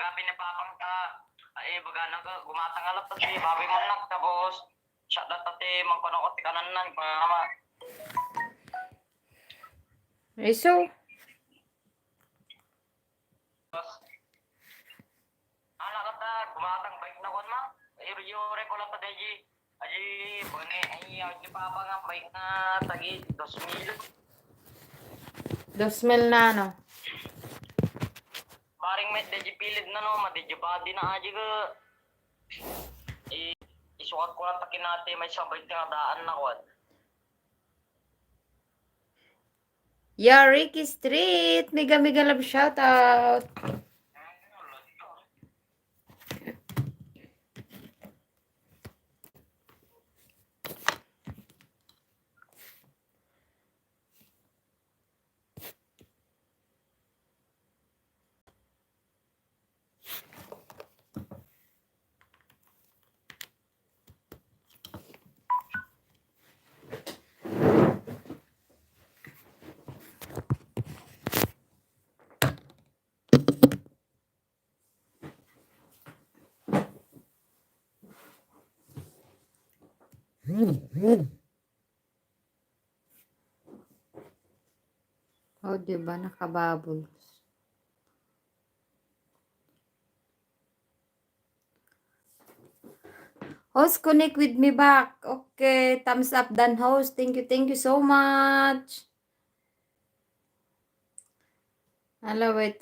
baga pinapapang ka, baga nang gumatangalap ta si babi mo nak, tapos siya datate mangkunokot ti kananan, pangama. So? Tapos, anak kata, gumatang bike na kon ma, yore ko lang ta deji, aji, bane, aji papang ang bike na tagi, 2,000. 2,000 na, no? Paring may deji pilid na no, madeji body na aji ka. Isukat ko lang takin natin, may sabay nga daan na ko. Yeah, Ricky Street. Mega love shout out. Oh, diba? Nakabubbles. Host, connect with me back. Okay, thumbs up dan host. Thank you so much. Hello, wait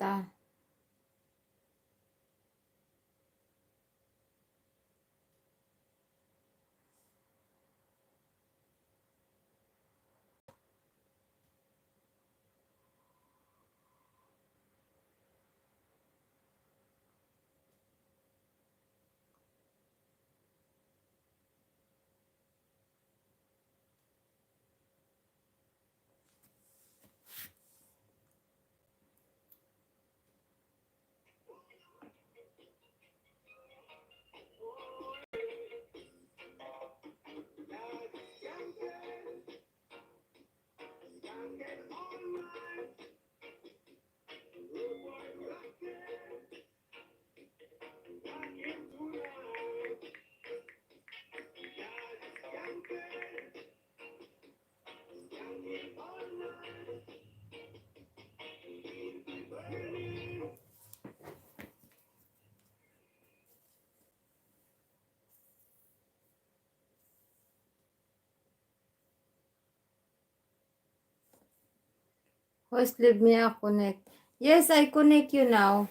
Host, leave me a connect. Yes, I connect you now.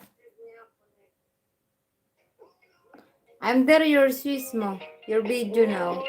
I'm there, your Swiss mo. Your video now.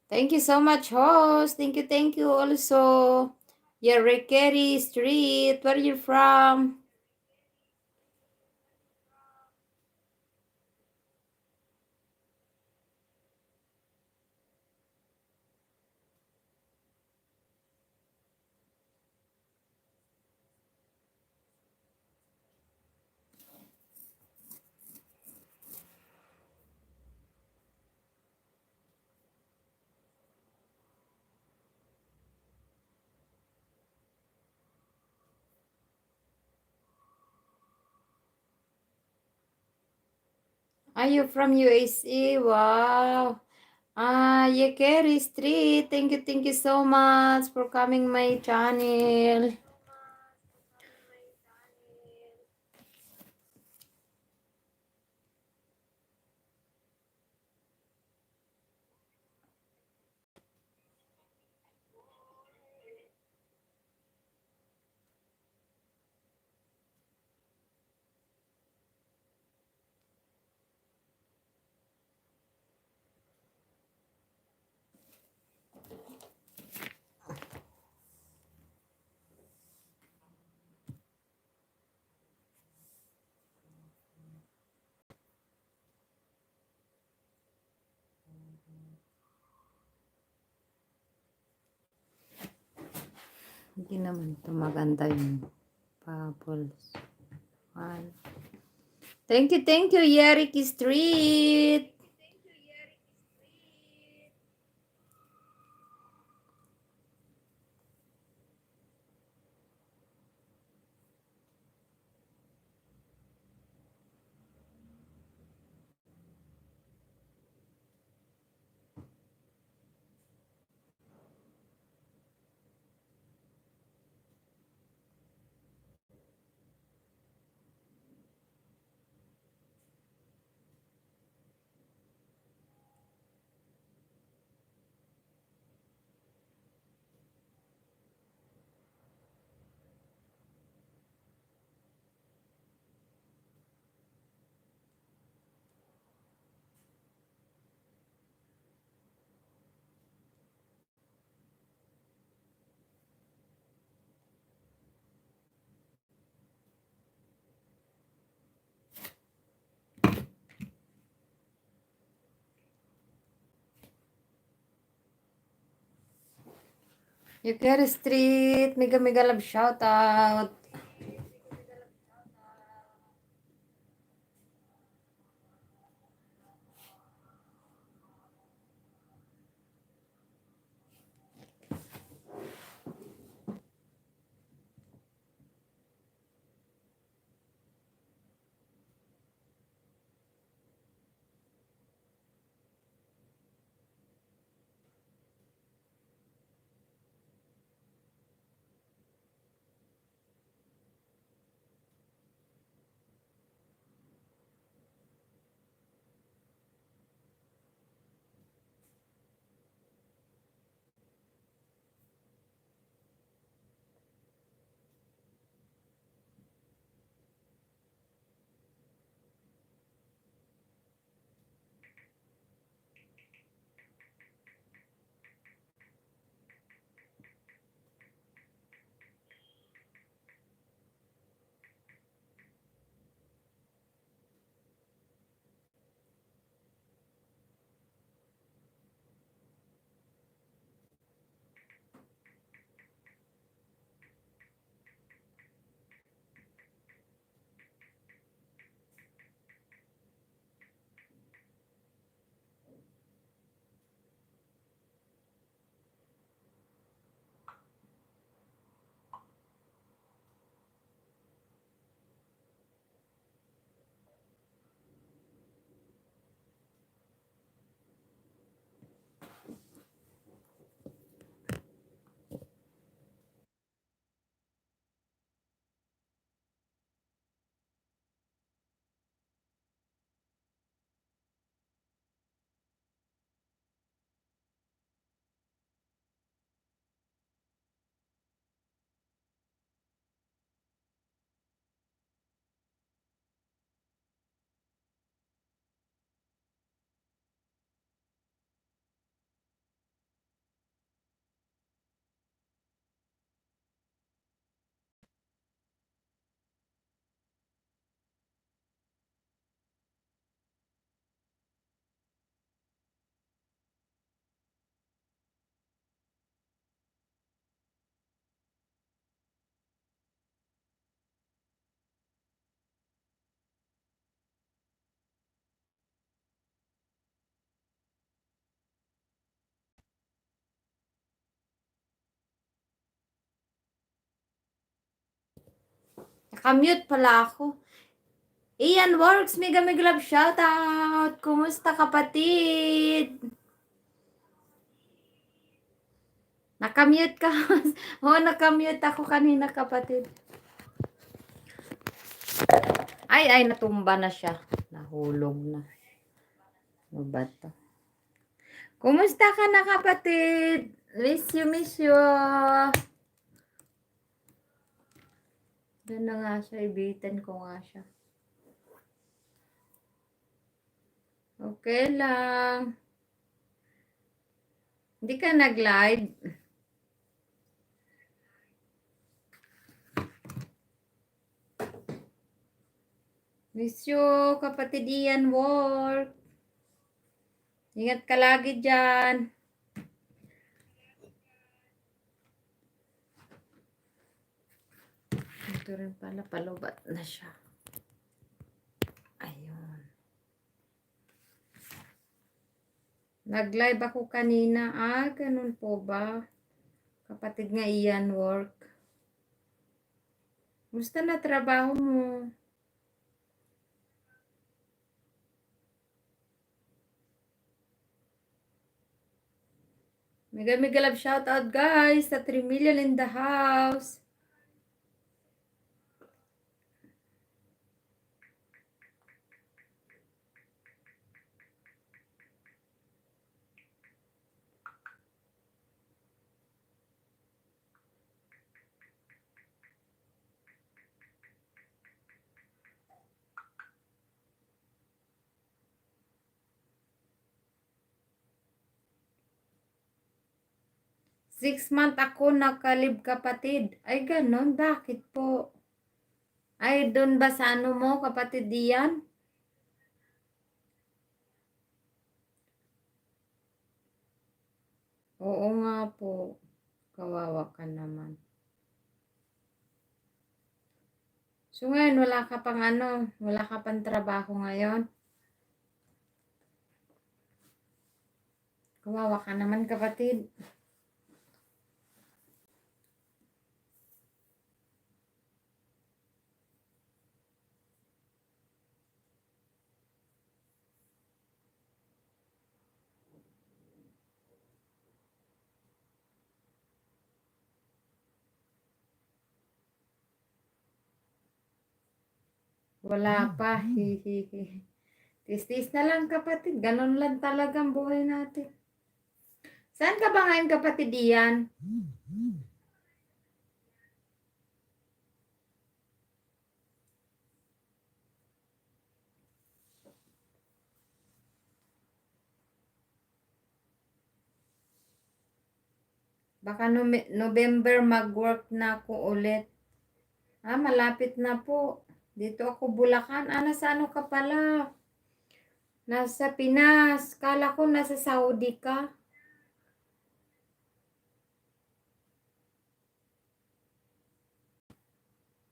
Thank you so much, host. Thank you also. Yeah, Rekeri Street. Where are you from? Are you from USA? Wow. Yekeri Street. Thank you so much for coming my channel. Hindi naman ito maganda yung bubbles. One. Thank you, Yeriki Street. Yeriki Street, mega love shout out. Nakamute pala ako. Ian Works, mega love shout out. Kumusta kapatid? Nakamute ka. Oo, nakamute ako kanina kapatid. Ay, natumba na siya. Nahulog na. Ano ba to? Kumusta ka na kapatid? Miss you. Doon na nga siya, ibitin ko nga siya. Okay lang. Hindi ka nag-live? Miss you, kapatid Ian Work. Ingat ka lagi dyan. Ito rin pala, palubat na siya. Ayun. Nag-live ako kanina. Ganun po ba? Kapatid nga iyan work. Gusto na trabaho mo? Mega love shout out guys sa 3 million in the house. Six month ako nakalib kapatid. Ay ganon, bakit po? Ay doon ba sa ano mo kapatid diyan? Oo nga po. Kawawa ka naman. So ngayon wala ka pang ano, wala ka pang trabaho ngayon? Kawawa ka naman kapatid. Wala pa. Hihihi. Tis-tis na lang kapatid. Ganon lang talagang buhay natin. Saan ka ba ngayon kapatid iyan? Baka November mag-work na ako ulit. Malapit na po. Dito ako Bulacan. Nasa ano ka pala? Nasa Pinas. Kala ko nasa Saudi ka.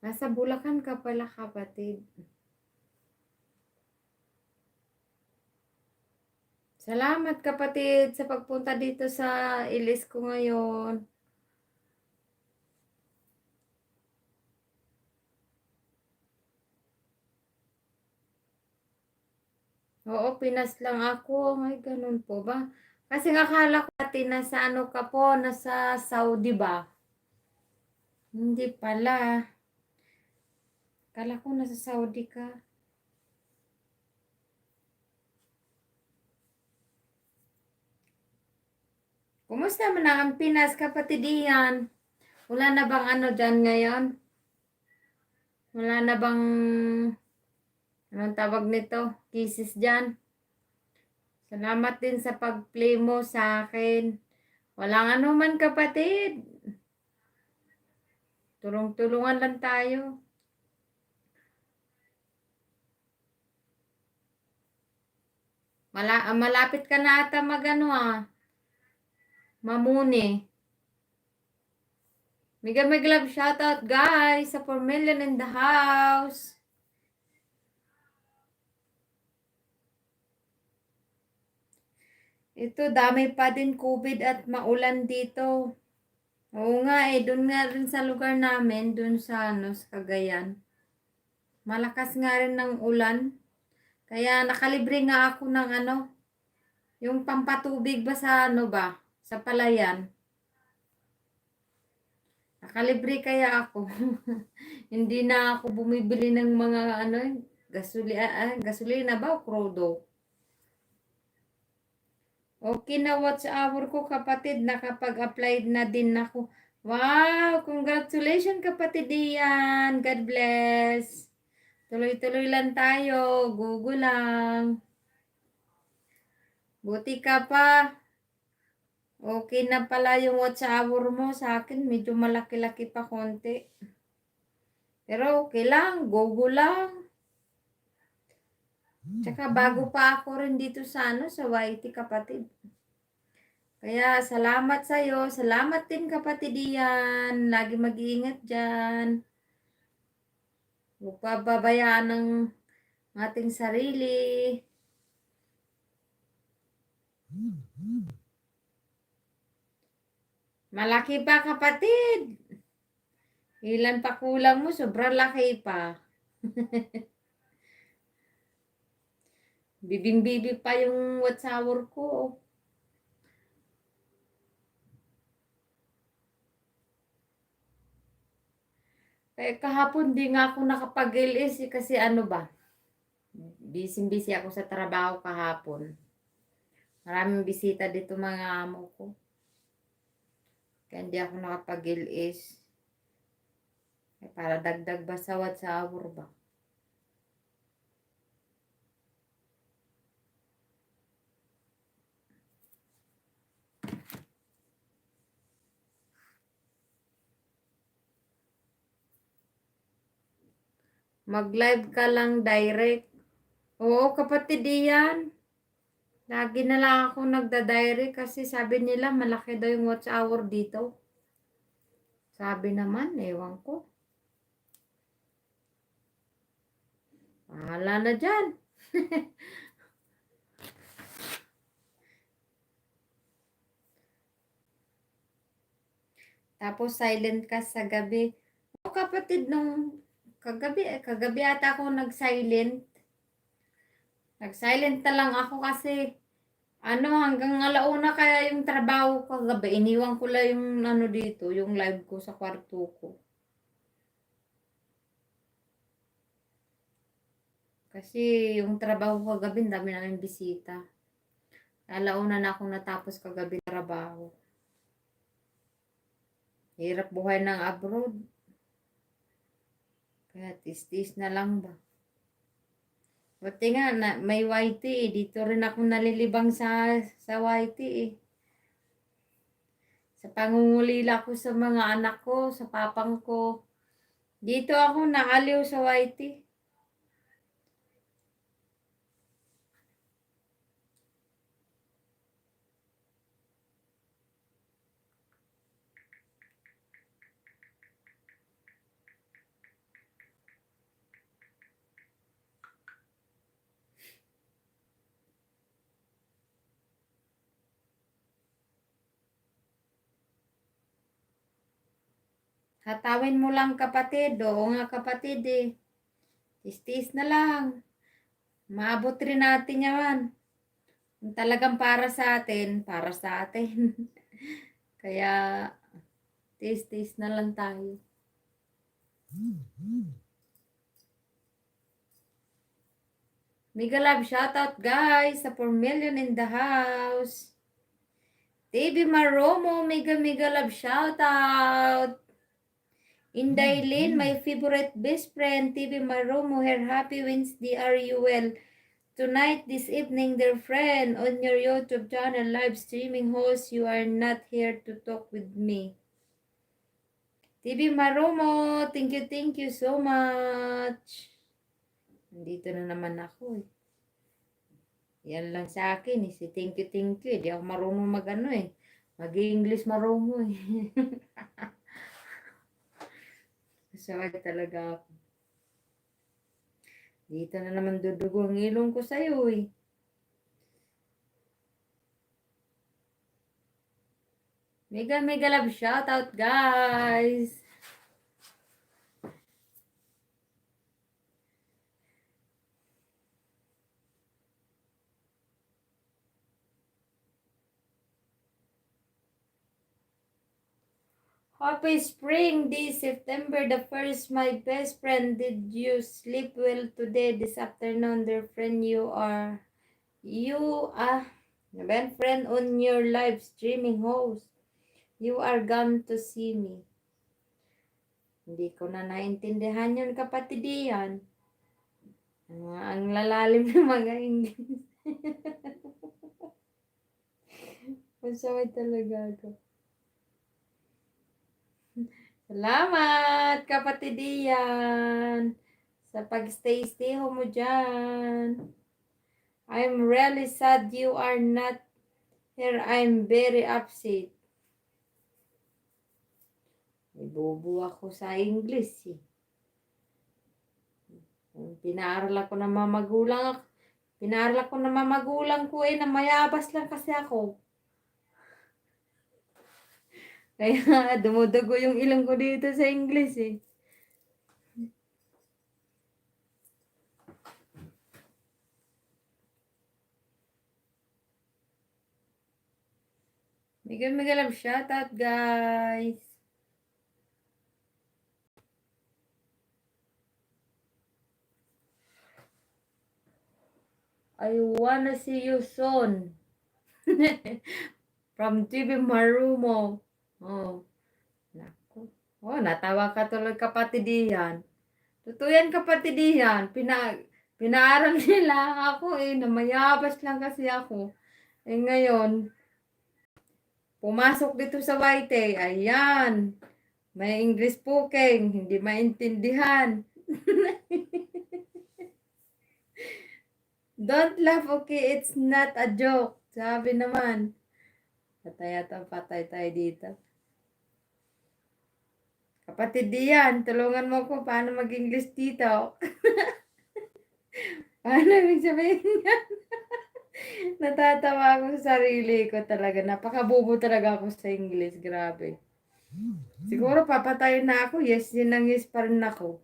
Nasa Bulacan ka pala kapatid. Salamat kapatid sa pagpunta dito sa ilis ko ngayon. Oo, Pinas lang ako. Ay, ganun po ba? Kasi akala ko dati nasa ano ka po, nasa Saudi ba? Hindi pala. Akala ko nasa Saudi ka. Kumusta man ang Pinas kapatid iyan? Wala na bang ano dyan ngayon? Wala na bang, anong tawag nito? Kisses dyan? Salamat din sa pag-play mo sa akin. Walang ano man kapatid. Tulong-tulungan lang tayo. Malapit ka na ata magano mamuni. Mega love shoutout guys sa 4 million in the house. Ito dami pa din COVID at maulan dito. Oo nga doon nga rin sa lugar namin, doon sa ano, sa Cagayan. Malakas nga rin ng ulan. Kaya nakalibre nga ako ng ano, yung pampatubig ba sa ano ba, sa palayan. Nakalibre kaya ako. Hindi na ako bumibili ng mga ano, gasolina ba o crudo? Okay na watch hour ko kapatid, nakapag-apply na din ako. Wow, congratulations kapatid Ian. God bless. Tuloy-tuloy lang tayo, Google lang. Buti ka pa. Okay na pala yung watch hour mo sa akin, medyo malaki-laki pa konti. Pero okay lang, Google lang. Tsaka bago pa ako rin dito sa ano, sa YT kapatid. Kaya salamat sa'yo. Salamat din kapatid Ian. Lagi mag-iingat dyan. Huwag pababayaan ng ating sarili. Malaki pa kapatid. Ilan pa kulang mo? Sobrang laki pa. Bibing-bibi pa yung watsour ko. Eh, kahapon di nga ako nakapag-LS kasi ano ba? Busy ako sa trabaho kahapon. Maraming bisita dito mga amo ko. Kaya hindi ako nakapag-LS. Eh, para dagdag ba sa watsour ba? Mag-live ka lang direct. Oo, kapatid yan. Lagi na lang ako nagda-direct kasi sabi nila malaki daw yung watch hour dito. Sabi naman, ewan ko. Bahala na dyan. Tapos silent ka sa gabi. O kapatid, nung kagabi ata ako nag-silent. Nag-silent na lang ako kasi hanggang alauna kaya yung trabaho ko kagabi. Iniwan ko lang yung dito, yung live ko sa kwarto ko. Kasi yung trabaho ko kagabi, dami namin bisita. Alauna na akong natapos kagabi trabaho. Hirap buhay ng abroad. Kaya tis-tis na lang ba. Buti nga, may YT eh. Dito rin ako nalilibang sa YT eh. Sa pangungulila ko sa mga anak ko, sa papang ko. Dito ako nakaliw sa YT. Hatawin mo lang kapatid. Oo nga kapatid eh. Tis-tis na lang. Maabot rin natin yan. Kung talagang para sa atin, para sa atin. Kaya, tis-tis na lang tayo. Mega love shoutout guys sa 4 million in the house. TV Maromo, mega love shoutout. Inday Lin, my favorite best friend, TV Maromo, her happy Wednesday, are you well? Tonight, this evening, dear friend, on your YouTube channel, live streaming host, you are not here to talk with me. TV Maromo, thank you so much. Nandito na naman ako eh. Yan lang sa akin eh. Si thank you. Hindi ako marunong mag-ano eh. Mag-English Maromo eh. Masawag talaga ako. Dito na naman dudugo ang ilong ko sa'yo eh. Mega love shoutout guys. Happy spring this September the 1st, my best friend. Did you sleep well today, this afternoon, dear friend? You are best friend on your live streaming host. You are gone to see me. Hindi ko na naintindihan yun, kapatid yan. Ang lalalim ng mga English. Masaway talaga ako. Salamat, kapatid yan. Sa pag-stay mo dyan. I'm really sad you are not here. I'm very upset. May bobo ako sa English eh. Pinaaral ako ng mga magulang. Pinaaral ako ng mga magulang ko na mayabas lang kasi ako. Kaya dumudugo yung ilong ko dito sa English eh. Mega love shout out guys. I wanna see you soon. From TV Marumo. Oh, naku. Oh, natawa ka tuloy kapatid iyan. Totoo yan kapatid iyan. Pinaaral nila ako na mayabas lang kasi ako. Ngayon, pumasok dito sa YT. Ayan. May English speaking. Hindi maintindihan. Don't laugh, okay? It's not a joke. Sabi naman. Patay tayo dito. Kapatid diyan, tulungan mo ko paano mag-English dito. Paano ibig sabihin yan? Natatawa ako sa sarili ko talaga. Napakabubo talaga ako sa English. Grabe. Siguro papatayin na ako. Yes, yun ang yes pa rin ako.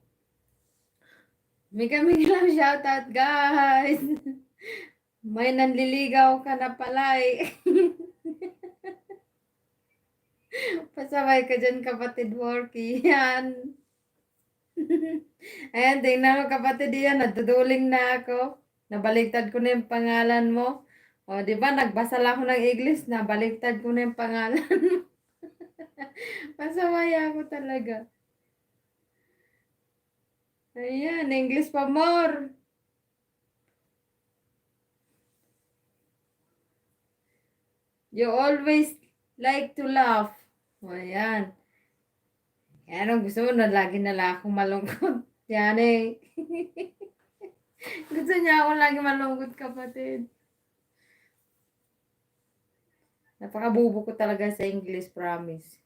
Mega lang shoutout guys. May nanliligaw ka na pala eh. Pasabay ka dyan kapatid Worky. Yan. Ayan, tingnan mo kapatid yan. Naduduling na ako. Nabaliktad ko na yung pangalan mo. O, di ba? Nagbasa lang ako ng English. Nabaliktad ko na yung pangalan mo. Pasaway ako talaga. Ayan, English pa more. You always like to laugh. O, ayan. Yan ang gusto mo na lagi na lang akong malungkot. Yan eh. Gusto niya ako lagi malungkot kapatid. Napakabubo ko talaga sa English, promise.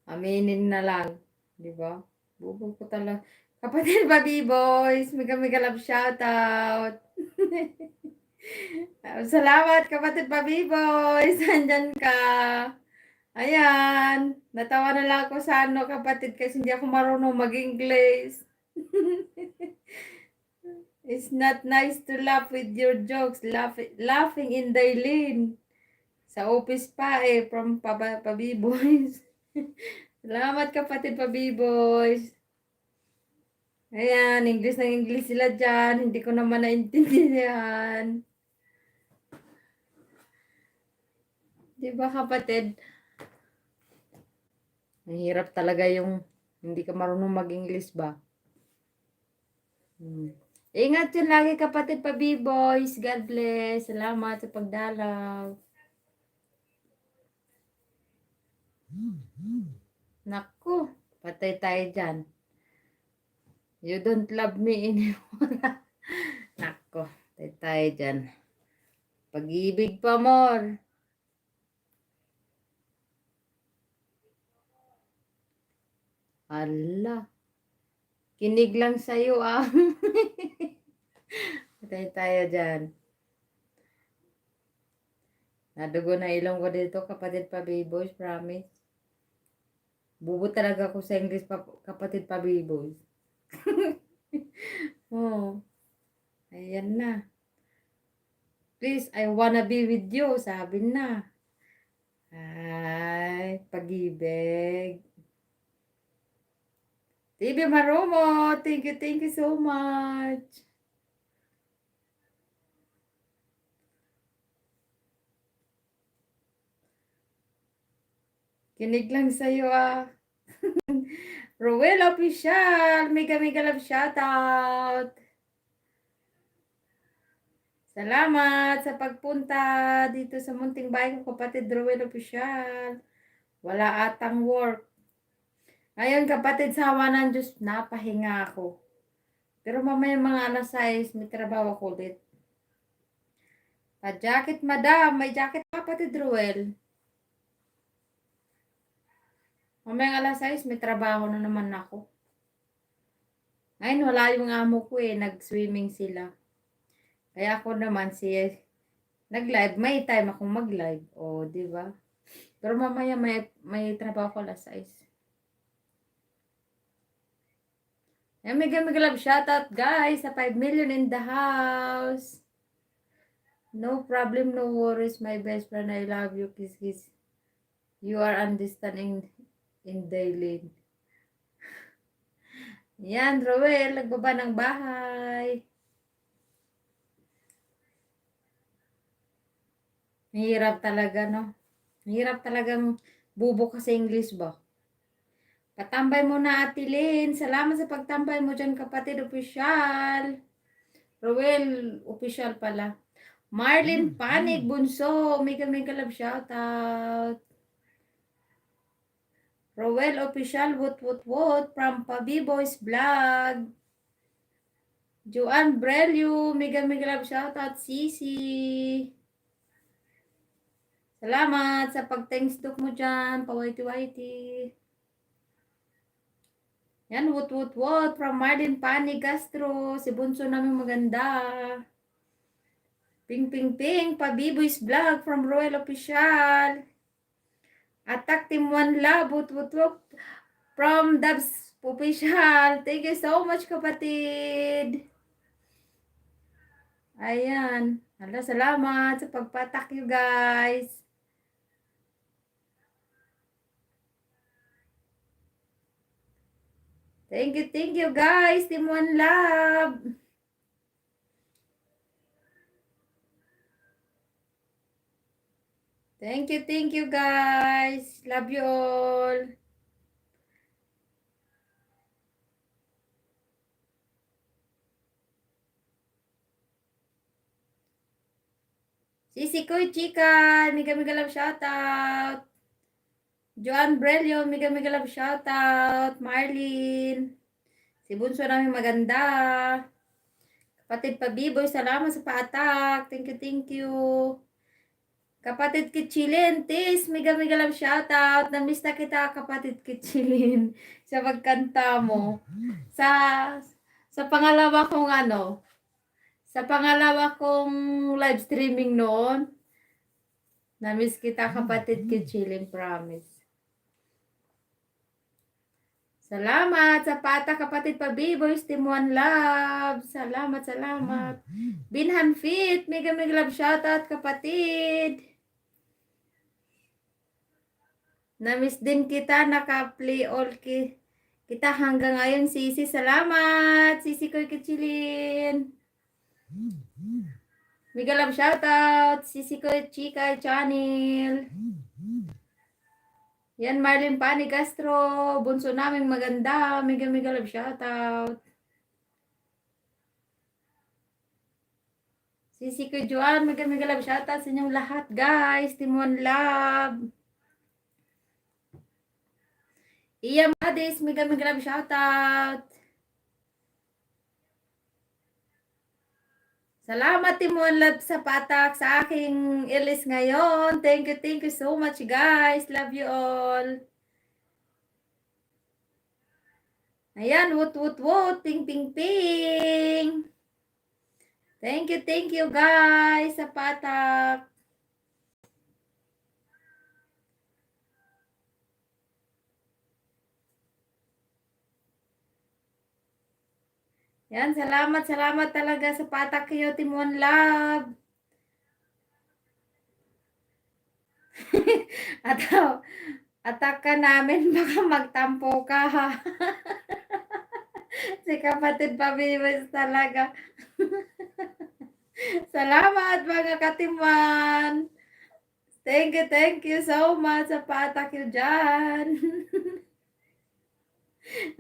Aminin na lang. Di ba? Bubo ko talaga. Kapatid Baby Boys, mega love shoutout. Salamat kapatid Baby Boys, andyan ka. Ayan, natawa na lang ako sa kapatid kasi hindi ako marunong mag-English. It's not nice to laugh with your jokes, laughing in Dailin. Sa office pa from Pabi Boys. Salamat kapatid Pabi Boys. Ayan, English ng English sila dyan. Hindi ko naman naintindihan. Diba kapatid? Mahirap talaga yung hindi ka marunong mag-English ba? Ingat yun lagi kapatid Pabi Boys. God bless. Salamat sa pagdalaw. Naku, patay tayo dyan. You don't love me anymore. Naku, patay tayo dyan. Pag-ibig pa more. Ala. Kinig lang sa'yo ah. Patay tayo dyan. Nadugo na ilong ko dito kapatid Pabi Boys, promise. Bubo talaga ako sa English kapatid Pabi Boys. Oh. Ayan na. Please, I wanna be with you. Sabi na. Ay, pag-ibig. TV Maromo, thank you so much. Kinig lang sa'yo ah. Rowell Official, mega love shoutout. Salamat sa pagpunta dito sa munting bahay ko kapatid Rowell Official. Wala atang work. Ngayon kapatid sa hawa ng Diyos, napahinga ako. Pero mamaya mga alas 6, may trabaho ako ulit. Pa-jacket madam, may jacket kapatid Ruel. Mamaya alas 6, may trabaho na naman ako. Ngayon wala yung amo ko eh, nag-swimming sila. Kaya ako naman nag-live, may time akong mag-live. O, di ba? Pero mamaya may trabaho ko alas 6. Mega mega love shoutout guys sa 5 million in the house. No problem, no worries, my best friend. I love you, kiss kiss. You are understanding in daily. Yan, Roel, nagbaba ng bahay. Mahirap talaga, no? Mahirap talagang bubo ka sa English ba? Patambay mo na, Ate Lynn. Salamat sa pagtambay mo dyan, kapatid official. Roel, official pala. Marlin Panig, Bunso. Mega mega love shoutout. Roel official, woot from Pabi Boys Vlog. Joanne Brelio, mega mega love shoutout. Sisi. Salamat sa pag-thankstalk mo dyan, pa-whitey-whitey. Yan, woot from Marlin Panig Castro. Si Bunso namin maganda. Ping, Pabi Boys Vlog from Roel Official. Attack Team One Love, woot from Dubs Official. Thank you so much, kapatid. Ayan. Hala, salamat sa pagpatak you guys. Thank you guys. Team One Love. Thank you guys. Love you all. Sisi Koy Chica, mega mega love shoutout. Joan Brelio, mega mega love shoutout. Marlene. Si Bunso namin maganda. Kapatid Pabiboy, salamat sa paatak. Thank you. Kapatid Kitchilin, Tis, mega mega love shoutout. Namiss na kita, kapatid Kitchilin, sa pagkanta mo. Sa pangalawa kong sa pangalawa kong live streaming noon, namiss kita, kapatid Kitchilin, promise. Salamat sa pata, kapatid Pabiboy, Team One Love. Salamat. Binhan Fit, mega mega love shoutout, kapatid. Namiss din kita, naka-play all kita hanggang ngayon, Sisi. Salamat, Sisi Koy Kitchilin. Mega love shoutout, Sisi Koy Chika Channel. Yan, Marlene Pani Castro, Bunso naming maganda, mega mega love shoutout. Sisi Koy Joan, mega mega love shoutout sa inyong lahat, guys. Team One Love. Iya Madis, mega mega love shoutout. Salamat, Team One Love, sa patak sa aking ilis ngayon. Thank you so much, guys. Love you all. Ayan, woot. Ping. Thank you, guys, sa patak. Yan, salamat talaga sa patak kayo, Team One Love. Atak ka namin, baka magtampo ka, ha. Si kapatid Pabibis talaga. Salamat, mga katiman. Thank you so much sa patak yun dyan.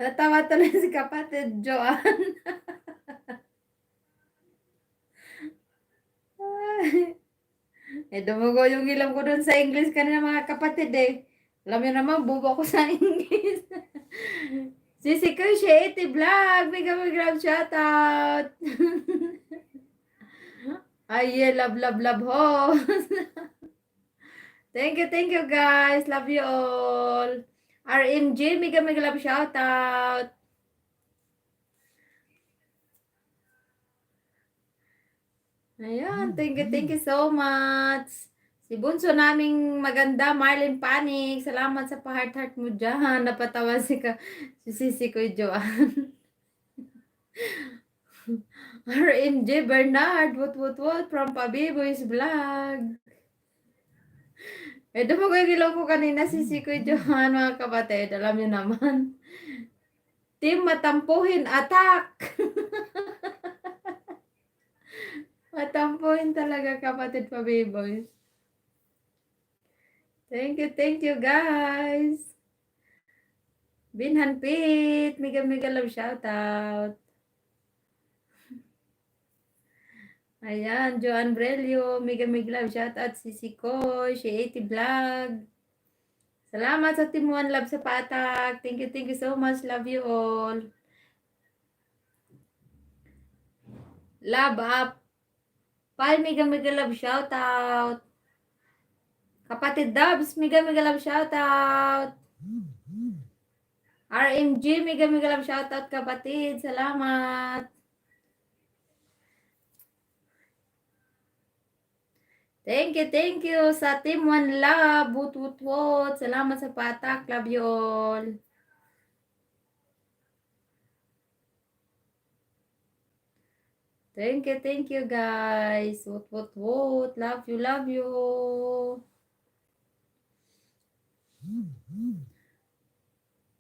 Natawa tuloy si kapatid Joan. Dumugo yung ilam ko dun sa English kanina, mga kapatid eh. Alam niyo naman, bubo ko sa English. Sisi ko, Shady Vlog. Mega shoutout. Ay, love ho. Thank you guys. Love you all. RMG, mega love shoutout. Ayan, thank you so much. Si bunso naming maganda, Marlene Panik. Salamat sa pa-heart-heart mo dyan. Napatawa si Sisi ko, Joanne. RMJ Bernard, what, from Pabiboy's Vlog. Dumagoy ko kanina si Siko Johan, mga kapatid. Alam niyo naman. Team Matampuhin, attack! Matampuhin talaga, kapatid Pabiboys. Thank you guys. Binhan Pit, mega love shoutout. Ayan, Joan Brelio, mega love shoutout. Sisi Koy, si 80 Vlog. Salamat sa Team One Love sa patak. Thank you so much. Love you all. Love up. Pal, mega love shoutout. Kapatid Dubs, mega love shoutout. RMG, mega love shoutout kapatid. Salamat. Thank you sa Team One Love. Woot. Salamat sa patak. Love you all. Thank you guys. Woot. Love you.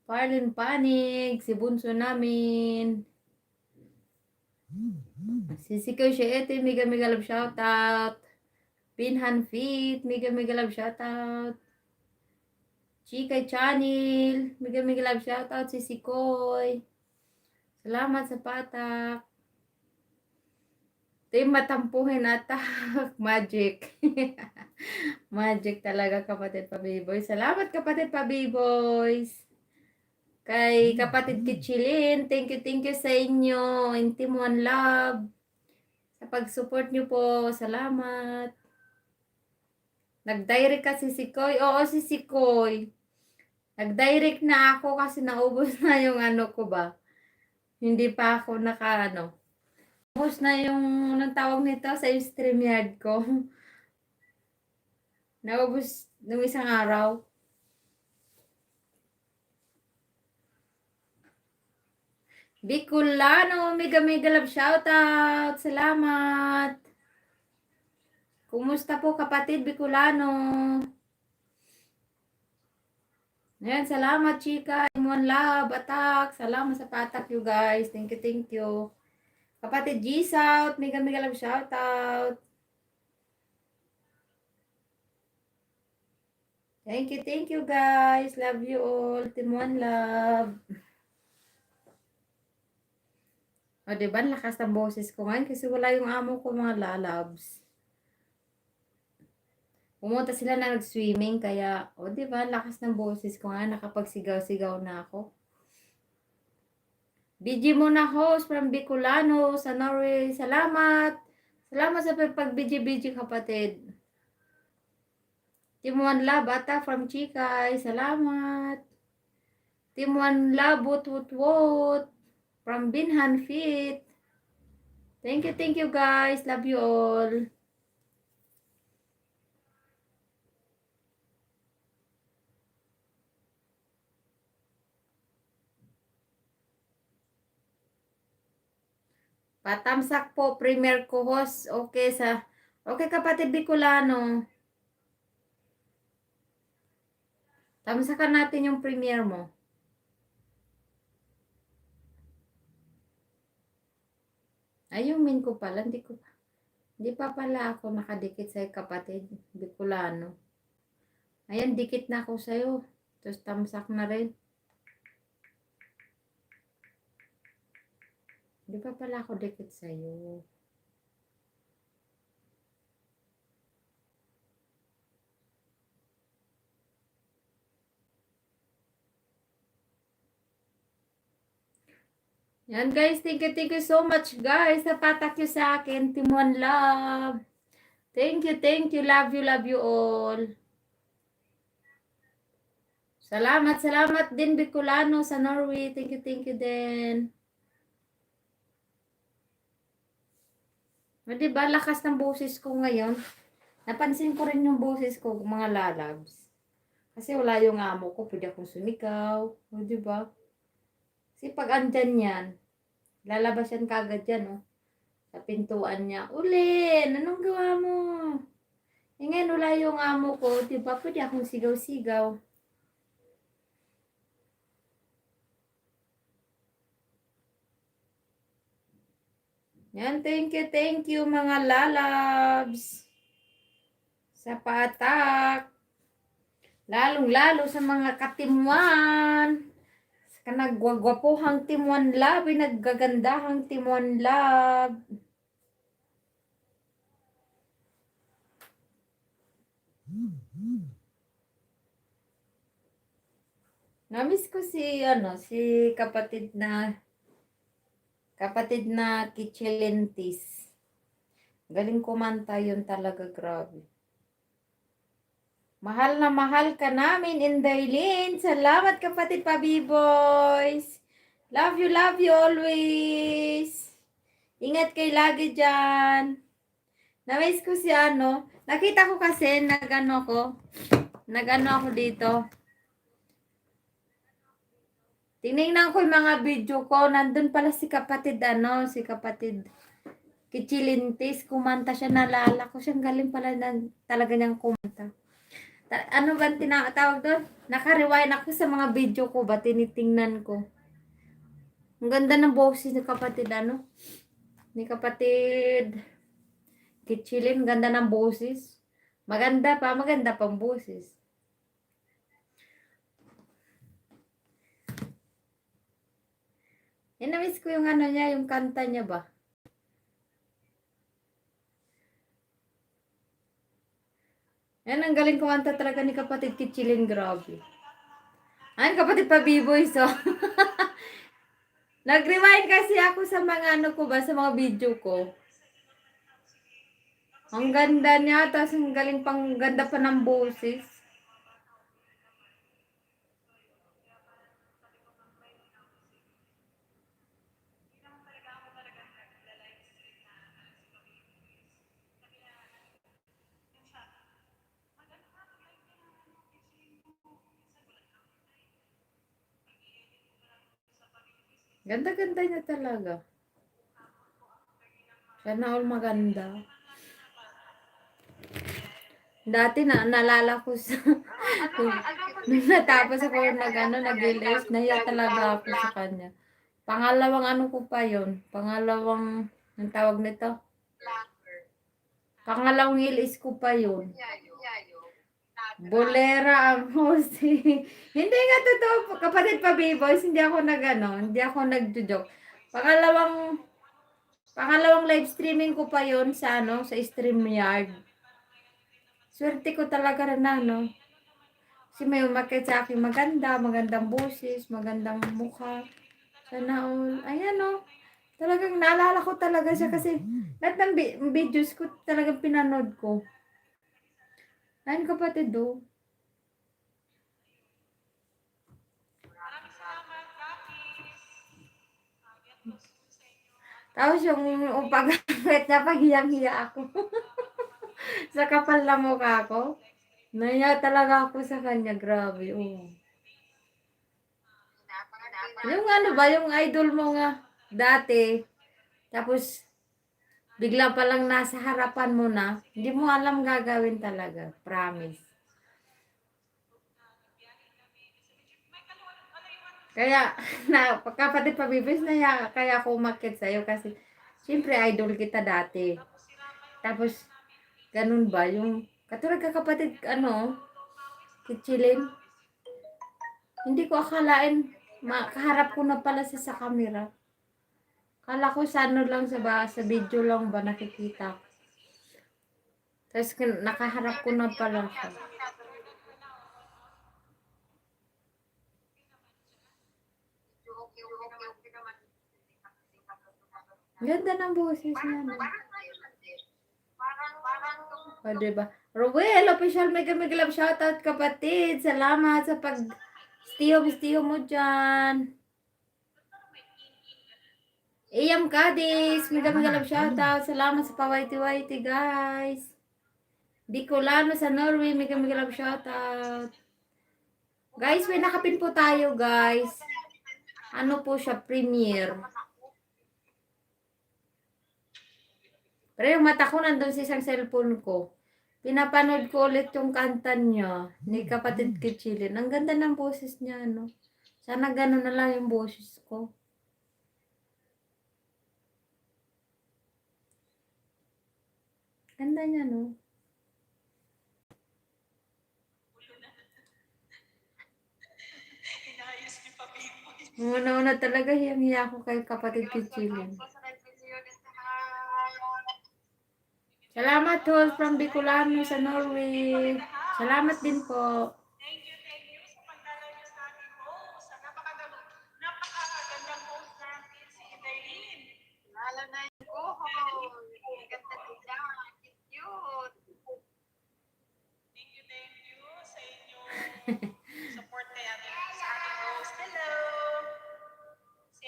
Parlin Panig, si bunso namin. Sisikaw siya ete, mega love shoutout. Pinhan Fit, mega love shoutout. Chika Channel, mega love shoutout. Sisikoy. Salamat sa patak. Team Matampuhin attack. Magic. Magic talaga, kapatid Pabiboys. Salamat, kapatid Pabiboys. Kay kapatid Kitchilin, thank you sa inyo. In Team One Love. Sa pag-support nyo po, salamat. Nag-direct kasi si Koy. Oo, si Koy. Nag-direct na ako kasi naubos na yung ano ko ba. Hindi pa ako Naubos na yung anong tawag nito sa StreamYard ko. Naubos nung isang araw. Bicolano, mega love shoutout. Salamat. Kumusta po, kapatid Bicolano? Ayan, salamat chika. One love, attack. Salamat sa patak you guys. Thank you. Kapatid G South, mega love shoutout. Thank you guys. Love you all. Team One Love. O, diba? Lakas ng boses ko ngayon kasi wala yung amo ko, mga lalabs. Pumunta sila na nag-swimming kaya, o diba? Lakas ng boses ko nga. Nakapagsigaw-sigaw na ako. BG muna host from Bicolano sa Norway. Salamat. Salamat sa pag-BG kapatid. Team One Love ata from Chikay. Salamat. Team One Love woot. From Binhan Fit. Thank you guys. Love you all. Patamsak po, premier co-host. Okay kapatid Bicolano. Tamsakan natin yung premier mo. Ay, yung min ko pala, hindi pa pala ako nakadikit sa kapatid Bicolano. Ayan, dikit na ako sa'yo. Tapos tamsak na rin. Hindi pa pala ako dikit sa'yo. Yan guys, thank you so much guys. Napatak nyo sa akin, Team One Love. Thank you. Love you all. Salamat din Bicolano sa Norway. Thank you din. O, diba, lakas ng boses ko ngayon. Napansin ko rin yung boses ko, mga lalabs. Kasi wala yung amo ko, pwede akong sumigaw. O, diba? Kasi pag andyan yan, lalabas yan kagad yan, oh. Sa pintuan niya, Ulin, anong gawa mo? Eh ngayon, wala yung amo ko, diba? Pwede akong sigaw-sigaw. Yan, thank you mga lalabs. Sa patak. Lalong-lalo sa mga katimwan. Sa kanagwagwapuhang timwan lab, naggagandahang timwan lab. Namiss ko si, si kapatid na Kichilintis. Galing kumanta yun talaga, grabe. Mahal na mahal ka namin, Indaylin. Salamat, kapatid Pabi-boys. Love you always. Ingat kay lagi dyan. Namiss ko si nakita ko kasi, nagano ako dito. Tinignan ko yung mga video ko, nandun pala si kapatid, si kapatid Kichilintis, kumanta siya, nalala ko siyang galing pala talaga niyang kumanta. Ano ba tinatawag doon? Naka-rewind ako sa mga video ko ba, tinitingnan ko. Ang ganda ng boses ni kapatid, ni kapatid Kichilin, ganda ng boses. Maganda pang boses. Na-miss ko yung niya, yung kanta niya ba? Yan, ang galing kumanta talaga ni kapatid Kichilin, grabe. Ay, kapatid pa B-boy, so. Nag-rewind kasi ako sa mga sa mga video ko. Ang ganda niya, tapos ang galing pang ganda pa ng boses. Ganda-ganda niya talaga. Sana all maganda. Dati naalala ko sa nung natapos ako nag-release, nahiya talaga ako sa kanya. Pangalawang ko pa yon. Pangalawang, ang tawag nito? Pangalawang release ko pa yon. Bolera ang host. Hindi nga totoo, kapatid pa B-boys, hindi ako nag-joke. Pangalawang live streaming ko pa yon sa sa StreamYard. Swerte ko talaga rin kasi may umakit sa akin magandang boses, magandang mukha. Sana all, ayan talagang naalala ko talaga siya kasi lahat ng videos ko talagang pinanood ko. Ayun kapatid Tapos yung pag-awit niya, paghiyang-hiya ako. Sa kapal na mukha ko. Naiya talaga ako sa kanya, grabe. Yung yung idol mo nga, dati, tapos, bigla palang nasa harapan mo na, hindi mo alam gagawin talaga, promise. Kaya, kapatid pabibis na kaya ako umakit sa'yo kasi, siyempre, idol kita dati. Tapos, ganun ba, yung, katulad ka kapatid, Kichilin, hindi ko akalain, makaharap ko na pala sa camera. Kala ko sa lang sa video lang ba nakikita. Tapos nakaharap ko na pala siya. Ganda ng boses niya. O, diba? Rowel, official mega love shoutout kapatid. Salamat sa pag-stiyo mo dyan. Iyam Kadis, mega mega love shoutout. Salamat sa pa-whitey-whitey, guys. Bicolano sa Norway, mega mega love shoutout. Guys, may nakapin po tayo, guys. Ano po siya, premiere. Pero yung mata ko nandun sa isang cellphone ko. Pinapanood ko ulit yung kanta niya ni Kapatid Kitchilin. Ang ganda ng boses niya, no? Sana gano'n na lang yung boses ko. Ganda niya, no? Una-una talaga hiyang-hiya ako kay Kapatid Kitchilin. Salamat, Tol, from Bicolano sa Norway. Salamat din po. Thank you sa pagdalaw niyo sa ating host. Napakagandang host natin, si Dailin. Lalo na yung co-host. Ganda nila. Cute. Thank you sa inyong support kay ating sa ating host. Hello. Say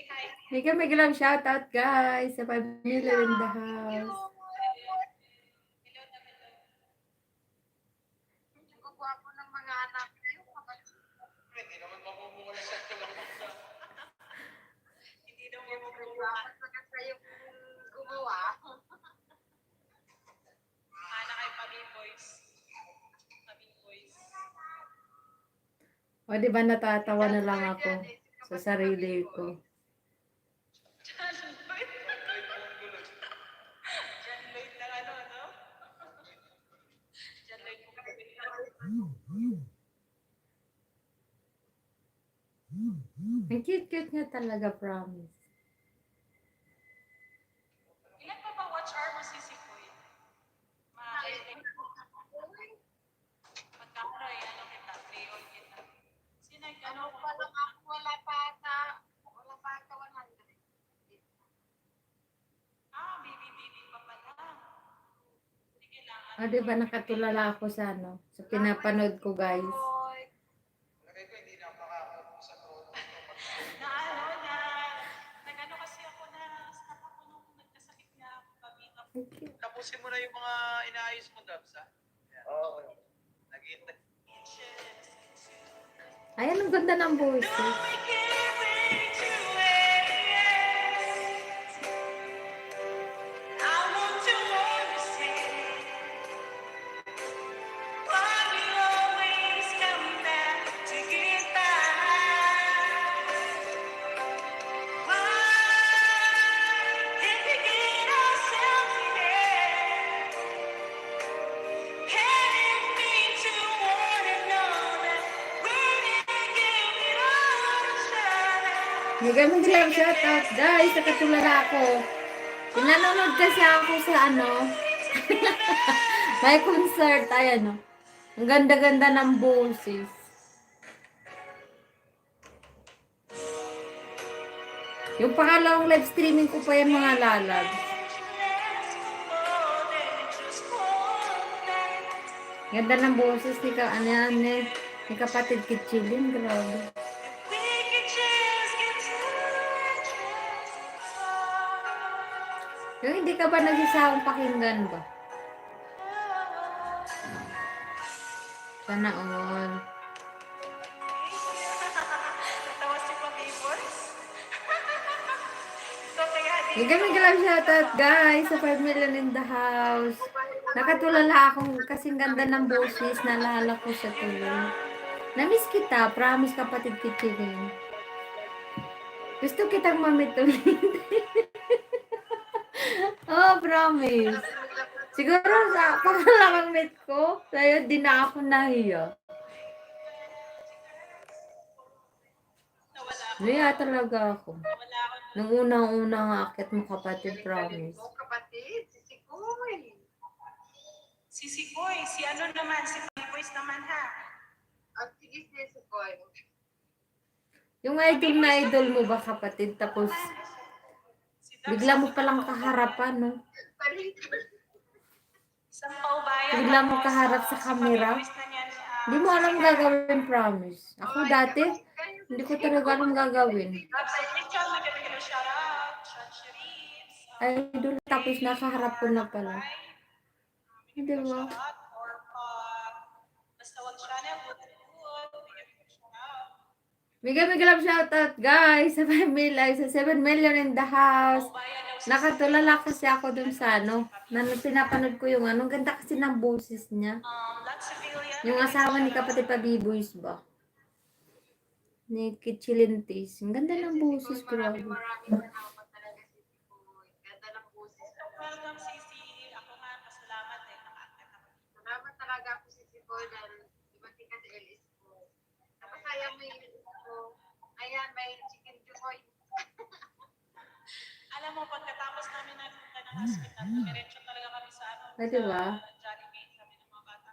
hi. Mega mega love shoutout, guys, sa 5 million in the house. Gwapo ng mga anak niyo. Hindi naman mamumula sa Hindi daw mamumula. Maganda yung gumawa. Ana kay Pabi Boys. Pabi Boys. O, di ba natatawa na lang ako sa sarili ko. John Lloyd. John Lloyd lang ano, no? John Lloyd po kasi. Ang cute-cute niya talaga, promise. Ilan pa ba watch hour mo si Sikoy? Magkano ano kita, Creole kita. Sino yung Ano gano'n? pa lang ako, wala pa ata 100. Baby pa pala. Hindi kailangan. O, di ba nakatulala ako sa ano, sa pinapanood ko, guys. Lagay ko, hindi na makakapunta sa trono. Na ano na, nagano kasi ako na stop ako nung nagkasakit nga ako pamita. Ang cute. Tapusin mo na yung mga inaayos mo, Dabs, ha? Oo. Nag-iintay. Ayan, ang ganda ng boses. Mega mega love shoutout, guys. Nakatulala ako. Pinanonood kasi ako sa ano. May concert. Ayan, no. Ang ganda-ganda ng boses. Yung pangalawang live streaming ko pa yung mga lalag. Ganda ng boses ni ni Kapatid Kitchilin. Grabe. Yung hindi ka ba nagsisawang pakinggan ba? Sana all. Natawa si Pabi Boys. So, kaya di Mega love shoutout, guys, sa 5 million in the house. Nakatulala akong kasing ganda ng boses, naalala ko sa tuloy. Namiss kita, promise Kapatid Kitchilin. Gusto kitang mamit ulit. Oh, promise. Siguro sa pangalawang meet ko, sa'yo di na ako nahiya. Nahiya talaga ako. wala ako. Nung unang-unang akit mo, Kapatid, promise. O kapatid, si Sikoy. Si Sikoy, si ano naman, si Pabi Boys naman ha. At sige si Sikoy. Yung idol na idol mo ba, Kapatid, tapos Si Dabs, bigla mo palang kaharapan, no? Palit. isang paubayan. Bigla mo tapos, kaharap sa si camera. Pabi Boys na niyan, Hindi mo alam gagawin, promise. Ako dati, hindi ko talaga alam gagawin. Sa Richard, magandang shoutout. Sean Sharif. Idol, tapos nakaharap ko na pala. Di ba? Shoutout. Or basta wag channel, good to good. Magandang shoutout. Mega love shoutout, guys. Sa 5 million, sa 7 million in the house. Nakatulala kasi ako dun sa ano. Pinapanood ko yung ano. Ang ganda kasi ng boses niya. Laxivilian. Yung asawa ni kapatid pa B-Boys ba? Ni Kichilintis. Ang ganda ng boses, grabe. Maraming salamat talaga si Tipoy. Ganda ng boses. Welcome, Sisi. Ako nga, pasalamat eh. Nakakita ko. Salamat talaga po si Tipoy dahil dumating ka sa LS ko. Tapos sayang may LS ko. Ayan, may chicken Tipoy. Alam mo, pagkatapos namin nagpunta ng hospital, dumiretso talaga kami sa ano, Ah, diba? sa Jollibee. Sabi ng mga bata,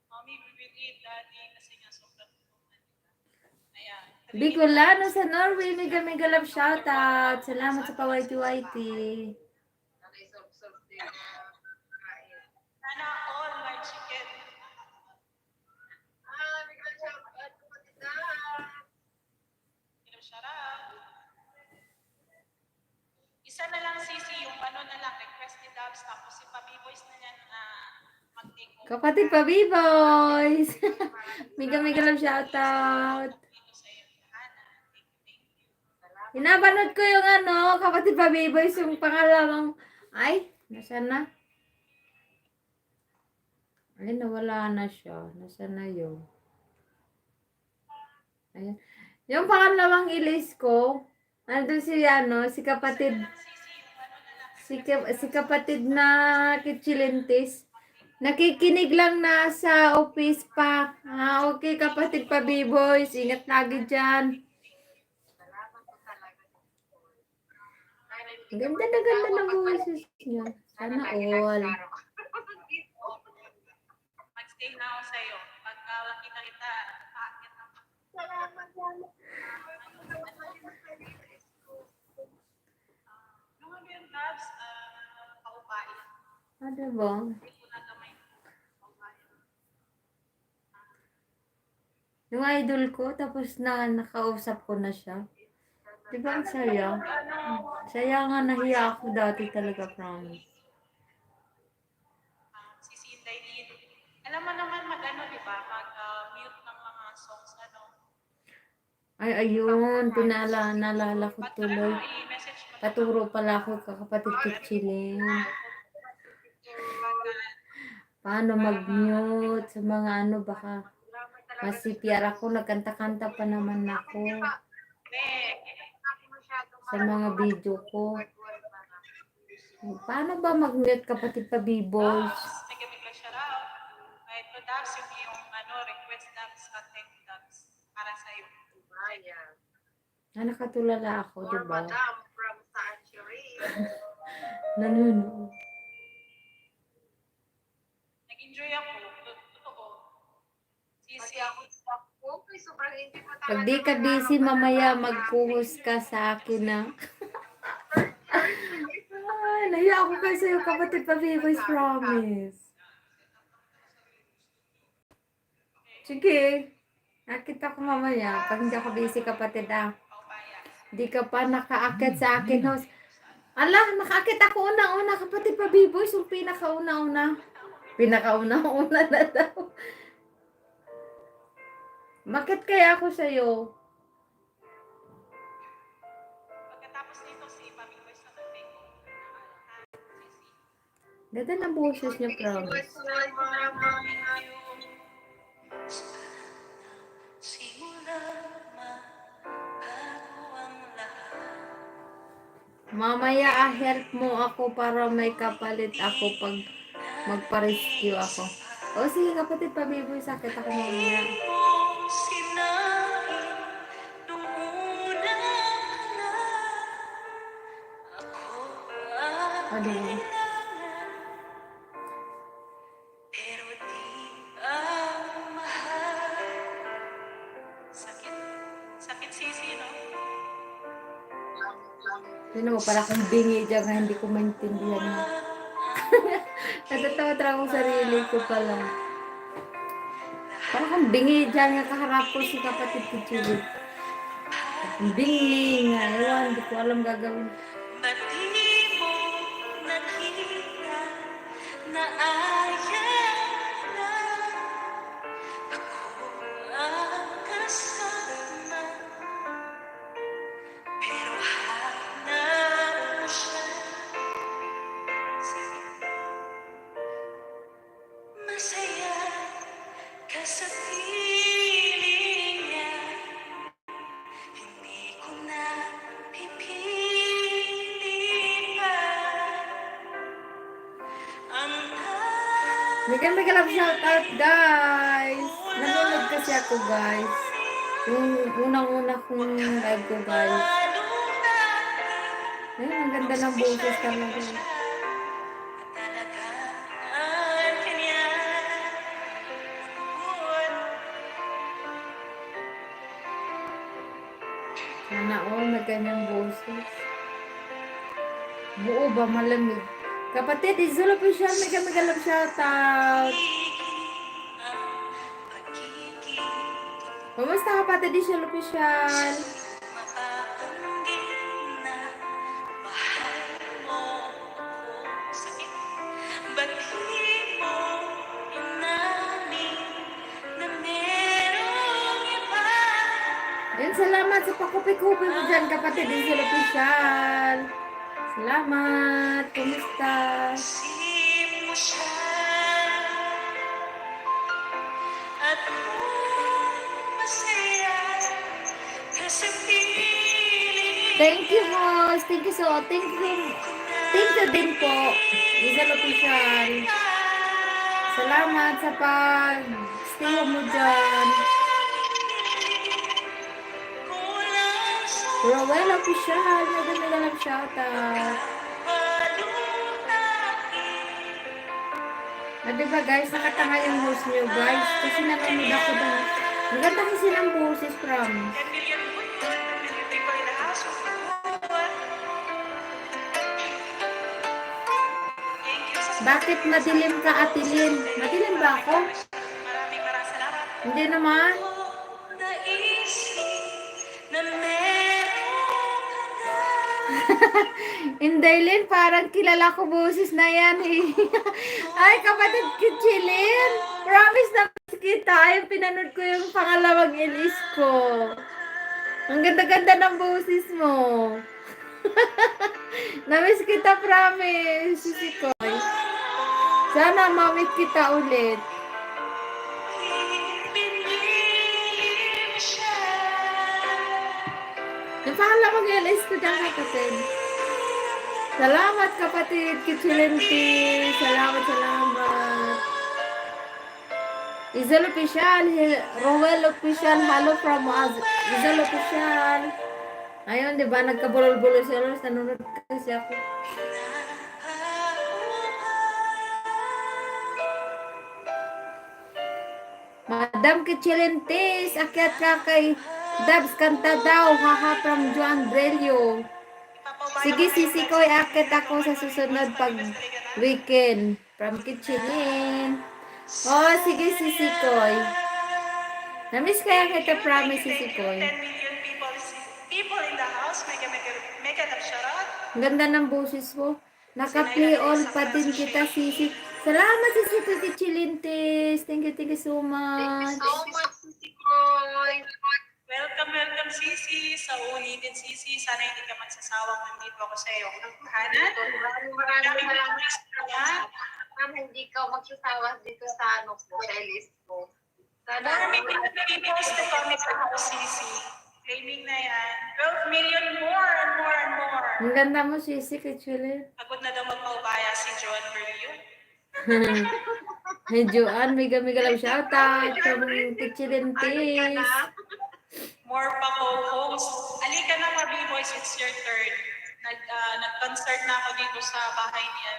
Mommy, we will eat, Daddy, kasi nga sobrang gutom na. Ayan. Bicolano sa Norway. Mega love shoutout. Salamat sa pa-YT-YT. Nakisog-sog din na kain. Sana all my chicken. Biglang siya, kapatid na. Shout out. Isa na lang, Sisi, yung ano na lang, request ni Dabs, tapos si Papi Boys na yan na mag-take over. Kapatid pa B-Boys. Mega love shoutout. Dito sa iyo, Hana. Thank you. Inabanod ko yung ano, kapatid pa B-Boys, yung pangalawang, ay, nasaan na? Ay, nawala na siya. Nasaan na yun? Ayan. Yung pangalawang ilis ko, nandun si, ano, si kapatid, si kapatid na Kichilintis. Nakikinig lang na sa office pa. Ah, okay, kapatid pa B-Boys. Ingat lagi dyan. Salamat po talaga. Ang ganda na ganda ng boses niya. Sana all. Mag-stay na ako sa iyo. Pagka kita kita, aakit ako. Salamat yan. Yung mga yung Dabs, paupain. Ano ba? Hindi ko na gamay. Paupain. Yung idol ko, tapos na nakausap ko na siya. Di ba ang saya? Saya nga, nahiya ako dati talaga, promise. Sisi Inday Lin. Alam mo naman mag-ano, di ba? Mag-mute ng mga songs, ano. Ay, ayun, naalala ko Pag tuloy. i-message mo na Paturo pala ako kakapatid Kichilin. Paano mag-mute sa mga ano, baka masipiyar ako, nagkanta-kanta pa naman ako sa mga video ko. Paano ba mag-mute kapatid pa B-Boys? Dabs, nag-ibig lang siya raw. Ito, Dabs, yung ano, request Dabs, contact Dabs, para sa iyo. Ayan. Nakatulala ako, Or diba? Madam from Saan Sharif. Nanonood. Nag-enjoy ako. Totoo. Sisi, Pati ako sa okay, sobrang hindi ko talaga. Pag di ka busy, mamaya mag-puhos ka sa akin na. Ay, nahiya ako kasi yung kapatid pa B-Boys, promise. Sige. Nakita ko mamaya. Pag hindi ako busy, kapatid paupayan. Di ka pa nakaakit sa akin house. Ala, nakaakit ako una-una, kapatid pa B-Boys, yung pinakauna-una. Pinakauna-una na daw. Bakit kaya ako sa'yo? Pagkatapos nito, si Papi Boys na mag-take over. Sisi. Ganda ng boses niya, promise. Thank you. Simula bago ang lahat. Mamaya help mo ako para may kapalit ako pag magpa-rescue ako. O sige, kapatid pa B-Boy, sakit ako mamaya. Mong sinabi nung una na ako Ano? kailangan, pero di ang mahal. Sakit. Sakit, Sisi, no? Yun mo, para kong bingi dyan nga hindi ko maintindihan mo. Natatawa talaga ako sarili ko pala. Para akong bingi dyan nga kaharap ko si kapatid ko Chili. Akong bingi nga, ewan, di ko alam gagawin. Ba't di mo nakita na ayaw na ako ang kasama? Pero hanap mo siya, masaya ka sa piling niya. Hindi ko na pipilitan ang May love shout out guys. Nanonood kasi ako guys. Yung unang-una kong live ko guys. Ay, ang ganda ng boses talaga. Sana all may ganyang boses. Buo ba malamig? Kapatid, Izul Official, may love shout out. Kumusta kapatid Izul Official? Yan, salamat sa pakupi-kupi mo dyan kapatid Izul Official. Salamat. Kumusta? Isip mo siya at masaya ka sa piling. Thank you, host. Thank you so. Thank you din po. Izul Official. Salamat sa pag-stay mo dyan. Rowell Official. May lang shoutout. Diba guys, nakatanga yung host nyo guys. Kasi nanonood ako doon. Maganda kasi ng boses, promise. Bakit madilim ka, Atilin? Madilim ba ako? Maraming salamat. Hindi naman. Naisip na meron ka Indaylin, parang kilala ko boses na yan eh. Ay, kapatid Kitchilin. Promise na kita. Yung pinanood ko yung pangalawang ilis ko. Ang ganda-ganda ng boses mo. Namiss kita, promise. Sisikoy. Sana mamit kita ulit. Pinili siya. Yung pangalawang ilis ko dyan, kapatid. Salamat, kapatid Kitchilinti. Salamat. Izul Official, Rowell Official, hello from Izul Official. Ayun, di ba? Nagkabulol-bulol si Loris. Nanonood kasi ako. Madam Kitchilintis, akyat ka kay Dabs, kanta daw. Haha from Juan Brelio. Sige, sisikoy, akit ako sa susunod pag weekend. From Kitchilin. Oh, sige, sisikoy. Namiss kaya kita, promise, sisikoy. 10 million people in the house. Make a shoutout. Ang ganda ng boses mo. Naka-play all pa din kita, Sisi. Salamat, Sisi Kitchilintis. Thank you so much. So much, Sisikoy. Welcome, Sisi. Sa ulitin, Sisi. Sana hindi ka magsasawang nandito ako sa iyong tahanan. Maraming salamat. Sana hindi ka magsasawa dito sa playlist ko. Sana More million people to come to house, Sisi. Claiming na yan. 12 million more and more and more. Ang ganda mo, Sisi Kitchilin. Pagod na daw magpaubaya si John Berlio. Hey, Joanne, mega lang shoutout from Kitchilintis. More pa co-host. Alika na, Mabi Boys, it's your turn. Nag-concert na ako dito sa bahay niya.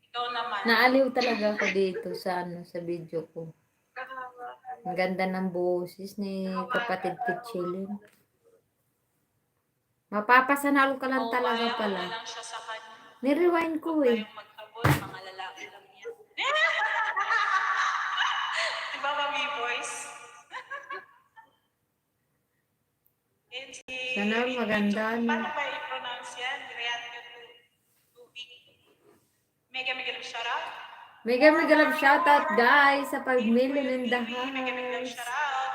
Ikaw naman. Naaliw talaga ako dito sa sa video ko. Ang ganda ng boses ni kapatid Kitchilin. Mapapasanalo ka lang talaga pala. Lang siya sa kanya. Ni-rewind ko eh. Kayong mag-abot, mga lalaki lang yan. Diba ba boys. And si Sana maganda, no? Paano ba i-pronounce yan? Rianyo Tubig. Mega love shoutout. Mega love shoutout guys sa 5 million in the Mega love house. shoutout.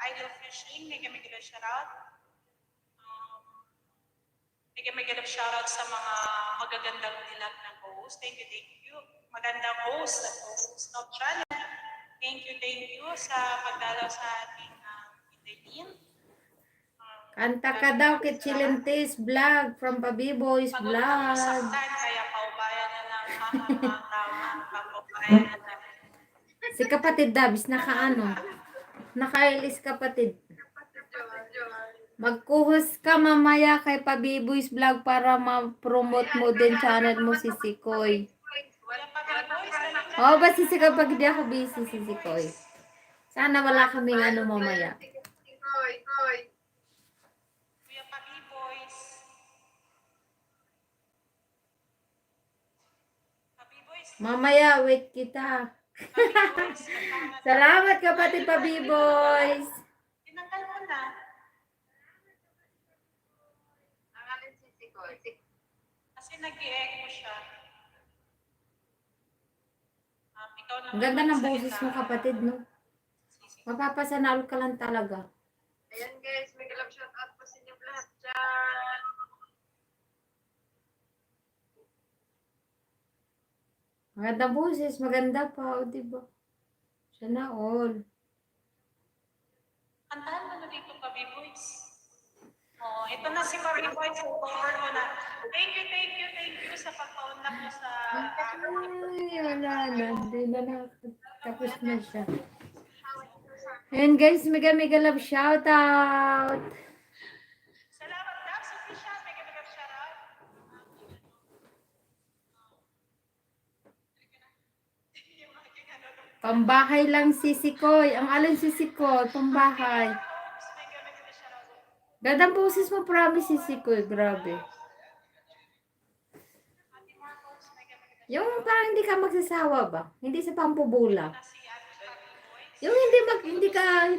Idol Fishing, mega love shoutout. Mega love shoutout sa mga magagandang dilag na host. Thank you, thank you. Magandang host at host of channel. Thank you sa pagdalaw sa ating Indaylin. Kanta ka daw kay Chilintis vlog from Pabiboys Pagod na vlog. saktan, kaya paubayan na lang. Paubayan na lang. Si kapatid Dabs nakailis kapatid. Magkuhos ka mamaya kay Pabiboys vlog para ma-promote mo din channel mo si Sikoy. Kuya Pag-boys, Oo ba si Sikoy pag hindi ako busy si Sikoy? Sana wala kaming ano mamaya. Ikoy. Kuya Pag-boys. Pag-boys. Mamaya wait kita. Pag-boys. Salamat kapatid Pabiboys. Tinanggal mo na. Ang alin si Ikoy. Kasi nag-i-echo siya. Ikaw naman Ang ganda ng magsalita. boses mo kapatid no. Mapapasanalo ka lang talaga. Ayan guys, mega love shoutout po sa inyo lahat dyan. Maganda boses, maganda pa, o diba? Sana all. Kantahan mo na dito, Pabi-boys. Oh, ito na si Pabi-boys. Cover mo na. Thank you sa pagpaunlak mo sa... Ay, wala na. Hindi na tapos na siya. And guys, mega love shout out. Salamat, Dax. Official. Mega shoutout. Yung aking ano. Pambahay lang si Sikoy. Ang alin si Sikoy, pambahay. Oops, mega shoutout. Gandang boses mo, promise si Sikoy. Grabe. Ate Marcos, mega Yung parang hindi ka magsasawa ba? Hindi sa pampubula. si Ate Pabi-boys. Yung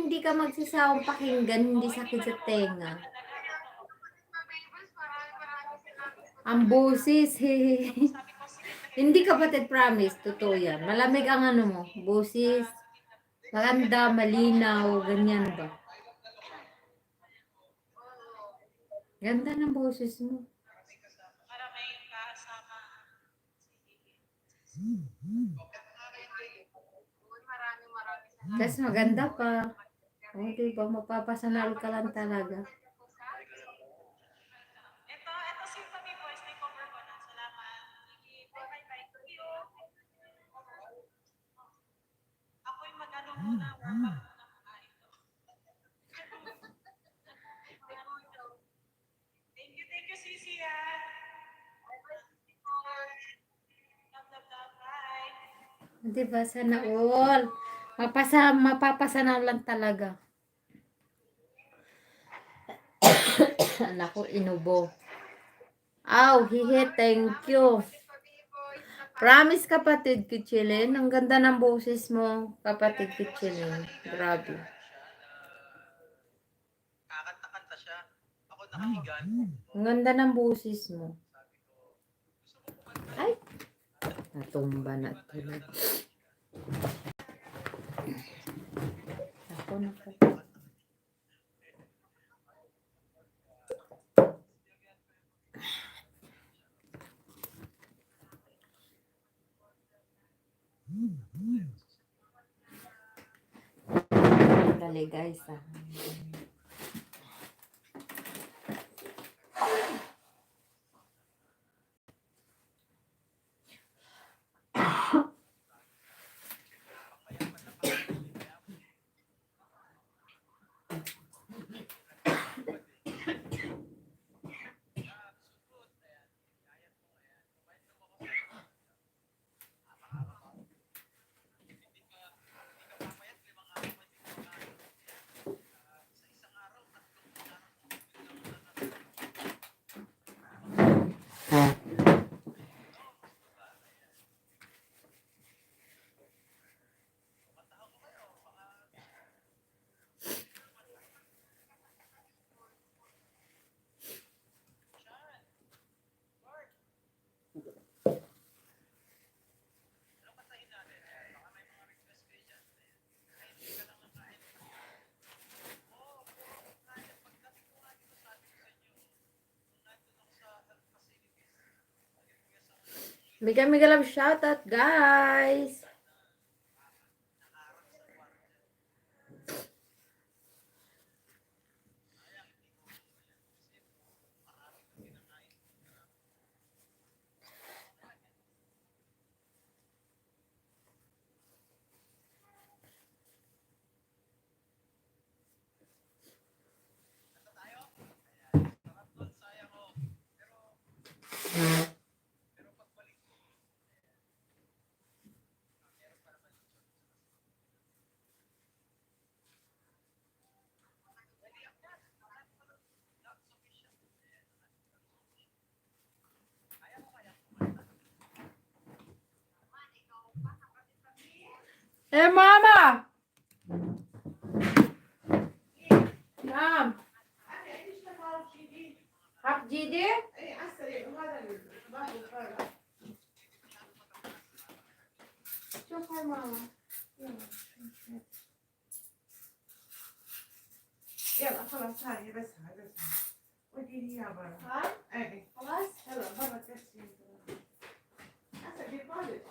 hindi ka magsasawang pakinggan, hindi sakit sa tenga. Mabibos, maraming salamat. Ang boses, hehehe. Sabi ko, sige, Hindi kapatid, promise, totoo yan. Malamig ang ano mo, boses, maganda, malinaw, ganyan ba? Ganda ng boses mo. para may kasama. Maraming salamat. Tapos maganda pa. O, diba, mapapasanal ka lang talaga. Ito si Pabi-boys. May cover ko na. Salamat. Sige, bye. Thank you. Ako'y mag-ano muna. Warm up muna muna ito. Thank you, Sisi. Love. Bye. Diba, sana all. Mapapasanal lang talaga. Anak ko, inubo. Aw, hihi, thank you. Promise kapatid Kichilin, ang ganda ng boses mo, kapatid Kichilin. Grabe. Kakanta-kanta siya. Ako nakahiga. Ang ganda ng boses mo. Ay, natumba na tuloy. Ako na po. Dali guys ah. Mega mega love shoutout, guys. Eh, mama! Mom! Half GD? Şoför mama. يلا خلاص هاي بس هاي بس هاي وديني يا برا Ha? ايه Alas? يلا برا تكسي هسه بيطالج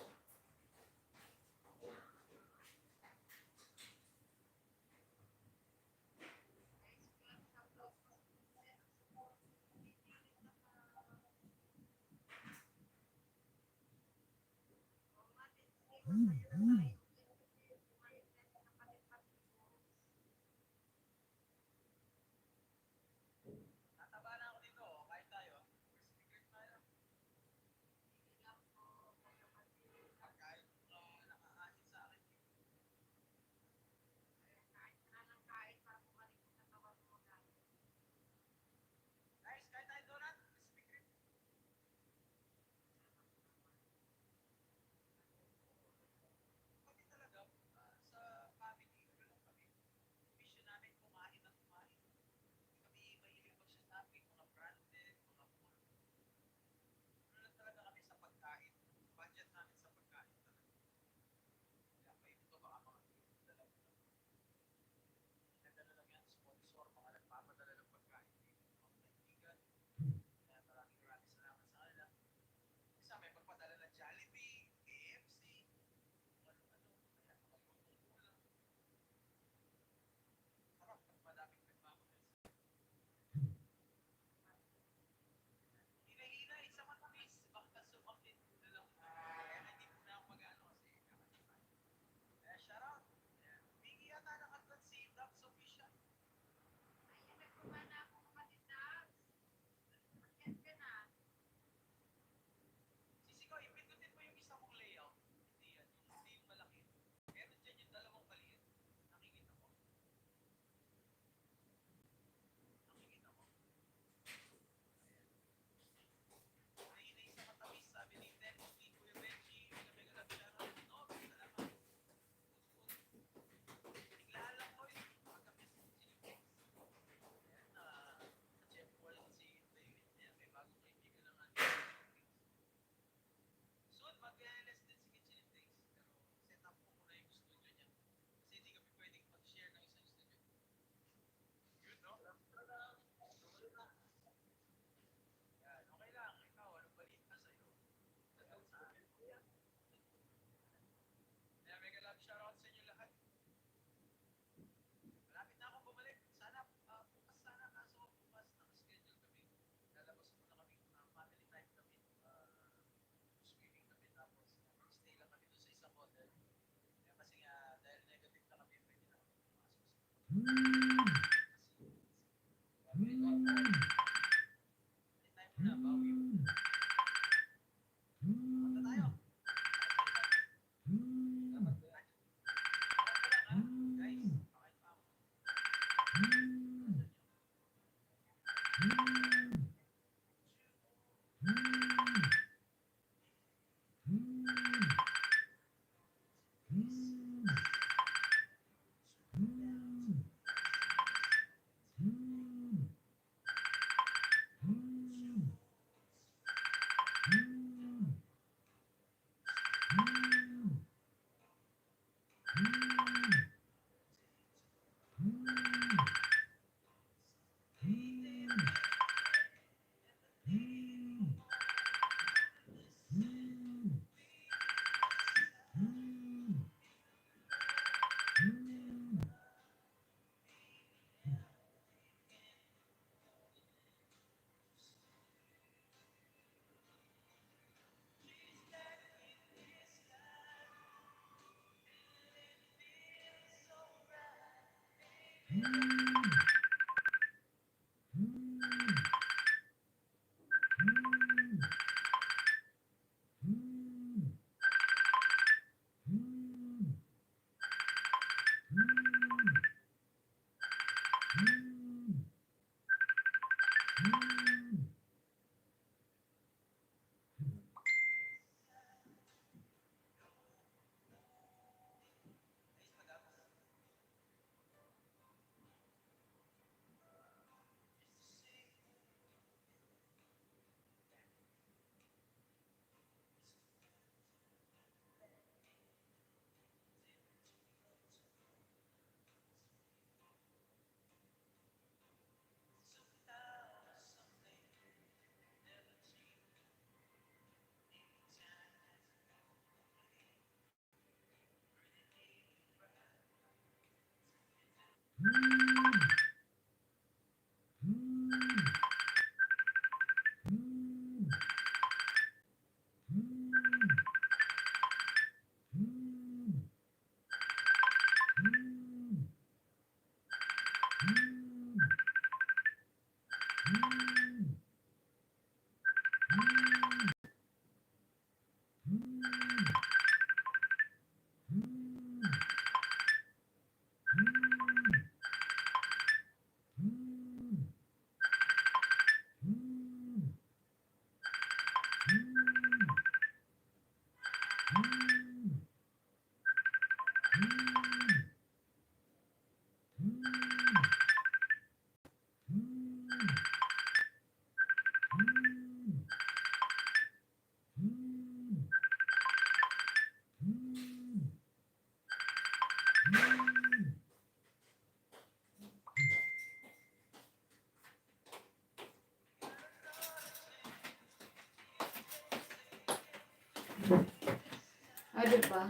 O, diba?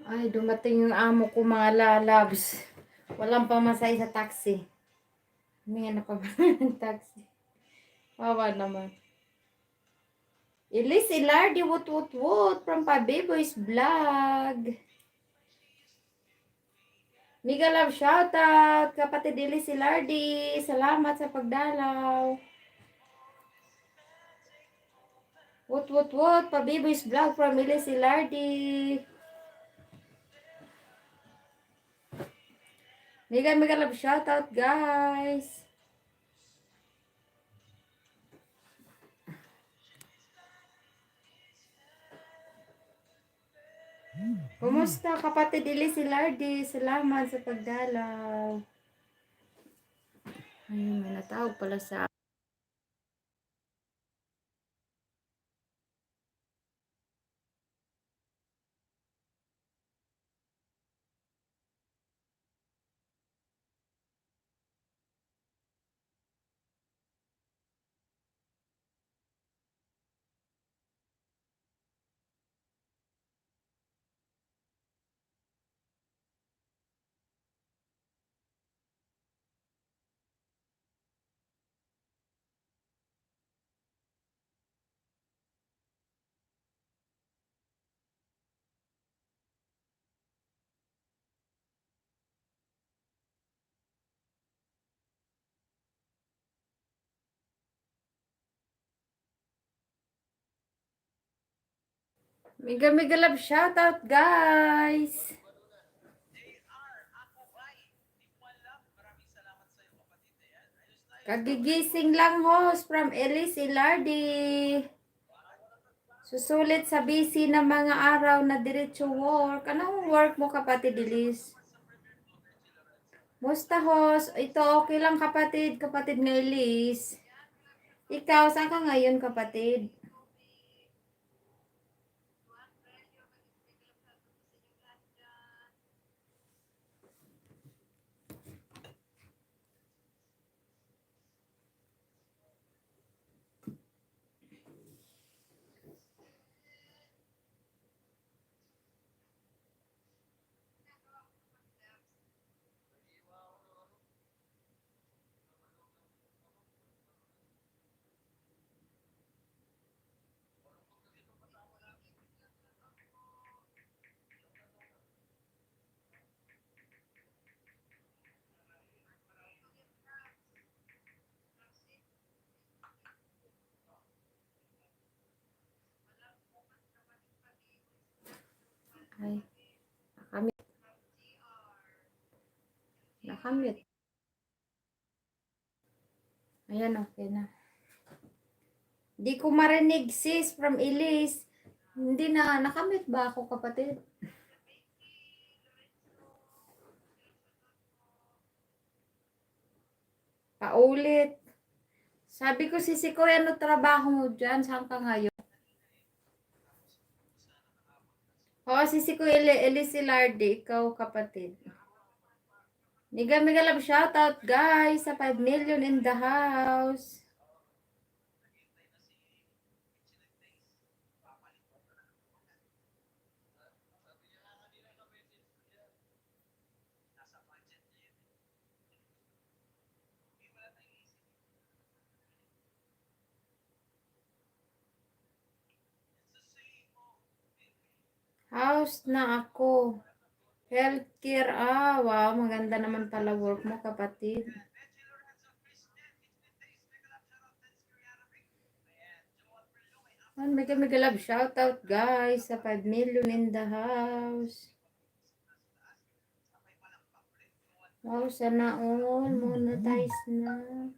Ay, dumating yung amo ko, mga lalabs. Walang pamasay sa taxi. Huminga na pa ba ng taxi? Wawa naman. Elise Ilardi, woot from Pabiboy's Vlog. Mega love shoutout, kapatid Elise Ilardi. Salamat sa pagdalaw. Woot, Pabiboy's Vlog from Elise Ilardi. Mega love shoutout, guys. Kumusta kapatid Elise Ilardi? Salamat sa pagdalaw. Ayun, may natawag pala sa mega love shoutout, guys. Kagigising lang, host from Elise Ilardi. Susulit sa busy na mga araw na diretso work. Anong work mo, kapatid Elise? Musta, host? Ito, okay lang, kapatid ng Elise. Ikaw, saan ka ngayon, kapatid? Ay, nakamit. Nakamit. Ayan, okay na. Di ko marinig, sis, from Elise. Hindi na, nakamit ba ako, kapatid? Paulit. Sabi ko, sisi ko, ano trabaho mo dyan? Saan ka ngayon? Oo, sisi ko, Elise Lardy, ikaw, kapatid. Miga, miga love, shoutout, guys, sa 5 million in the house. House na ako. Healthcare, wow, maganda naman pala work mo, kapatid. Mega mega love, shout out guys sa 5 million in the house. Wow, sana all monetize na.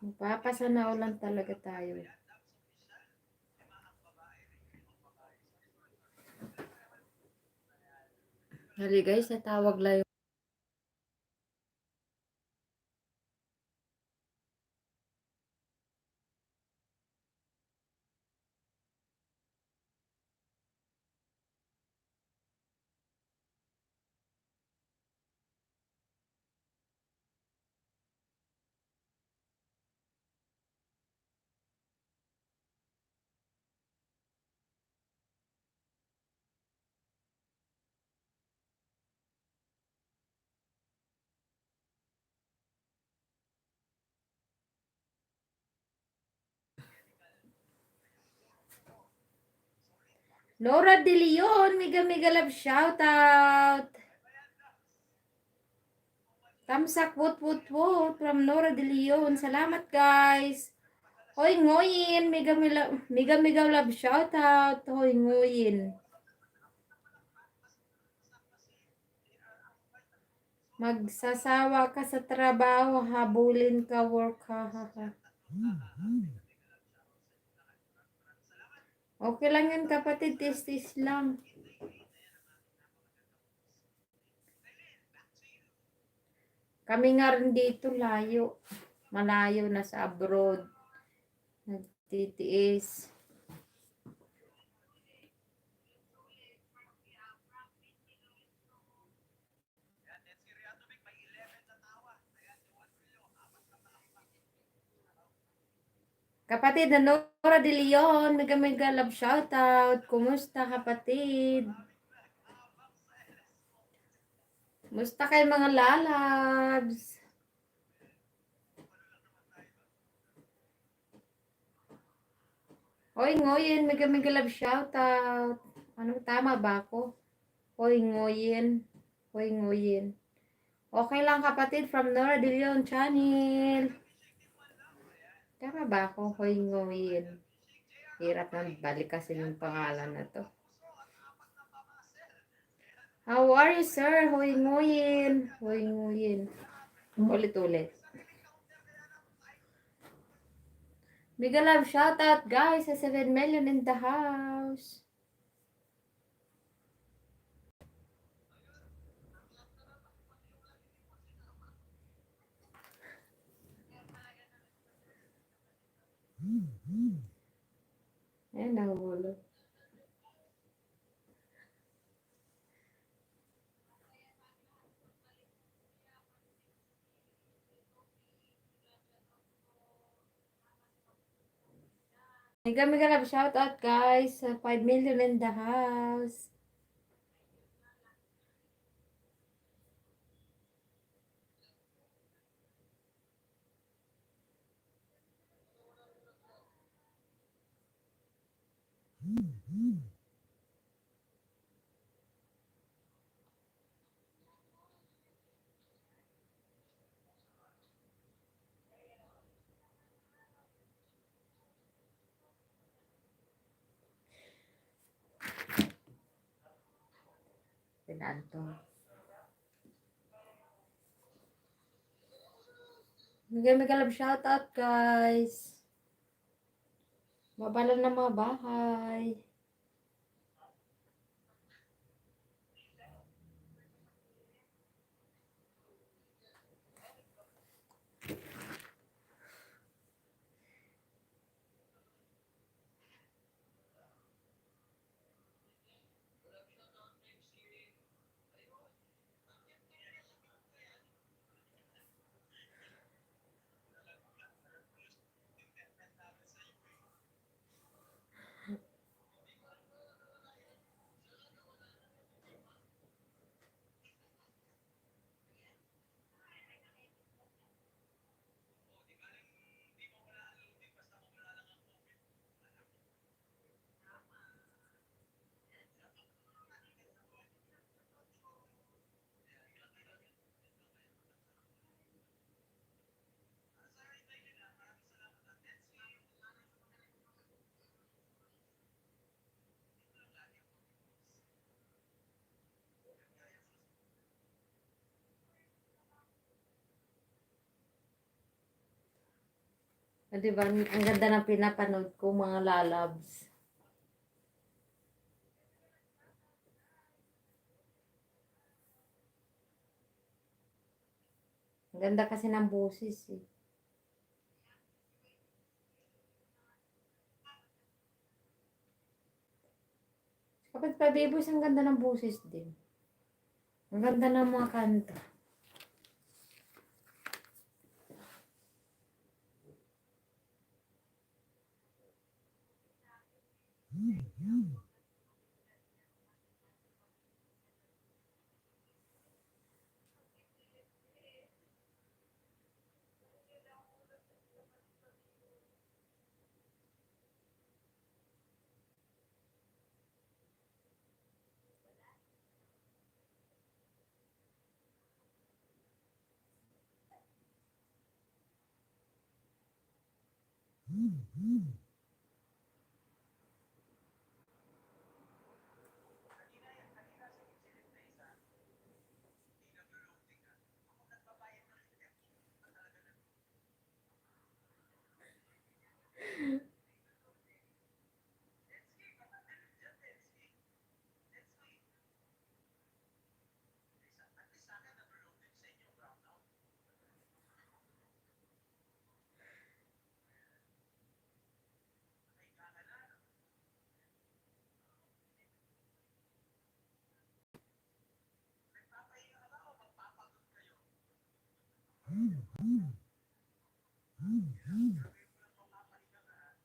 Magpapasana all talaga tayo. Hali guys, natawag lang. Nora De Leon, mega mega love, shout out. Tamsak woot from Nora De Leon. Salamat guys. Hoy ngoyin, mega mega love, shout out. Hoy ngoyin. Magsasawa ka sa trabaho, habulin ka work, ha ha ha. Okay lang yan kapatid, tis lang. Kami nga rin dito layo. Malayo na sa abroad. Nagtitiis. Kapatid na Nora De Leon, mega mega love shoutout. Kumusta kapatid? Kumusta kayo mga lalabs? Hoy ngoyin, mega mega love shoutout. Ano, tama ba ako? Hoy ngoyin. Hoy ngoyin. Okay lang kapatid, from Nora De Leon channel. Tama ba ako? Hoy ngoyin. Hirap na balik kasi yung pangalan na to. How are you, sir? Hoy nguyin. Hoy nguyin. Ulit-ulit. Mega love shoutout guys sa 7 million in the house. Ayan, nahulog. Mega mega love shoutout guys sa 5 million in the house. Pinanto. Mega love shoutout guys. Mabala na mga bahay. O, diba? Ang ganda ng pinapanood ko, mga lalabs. Ang ganda kasi ng boses eh. Kapag pa Beboys, ang ganda ng boses din. Ang ganda ng mga kanta.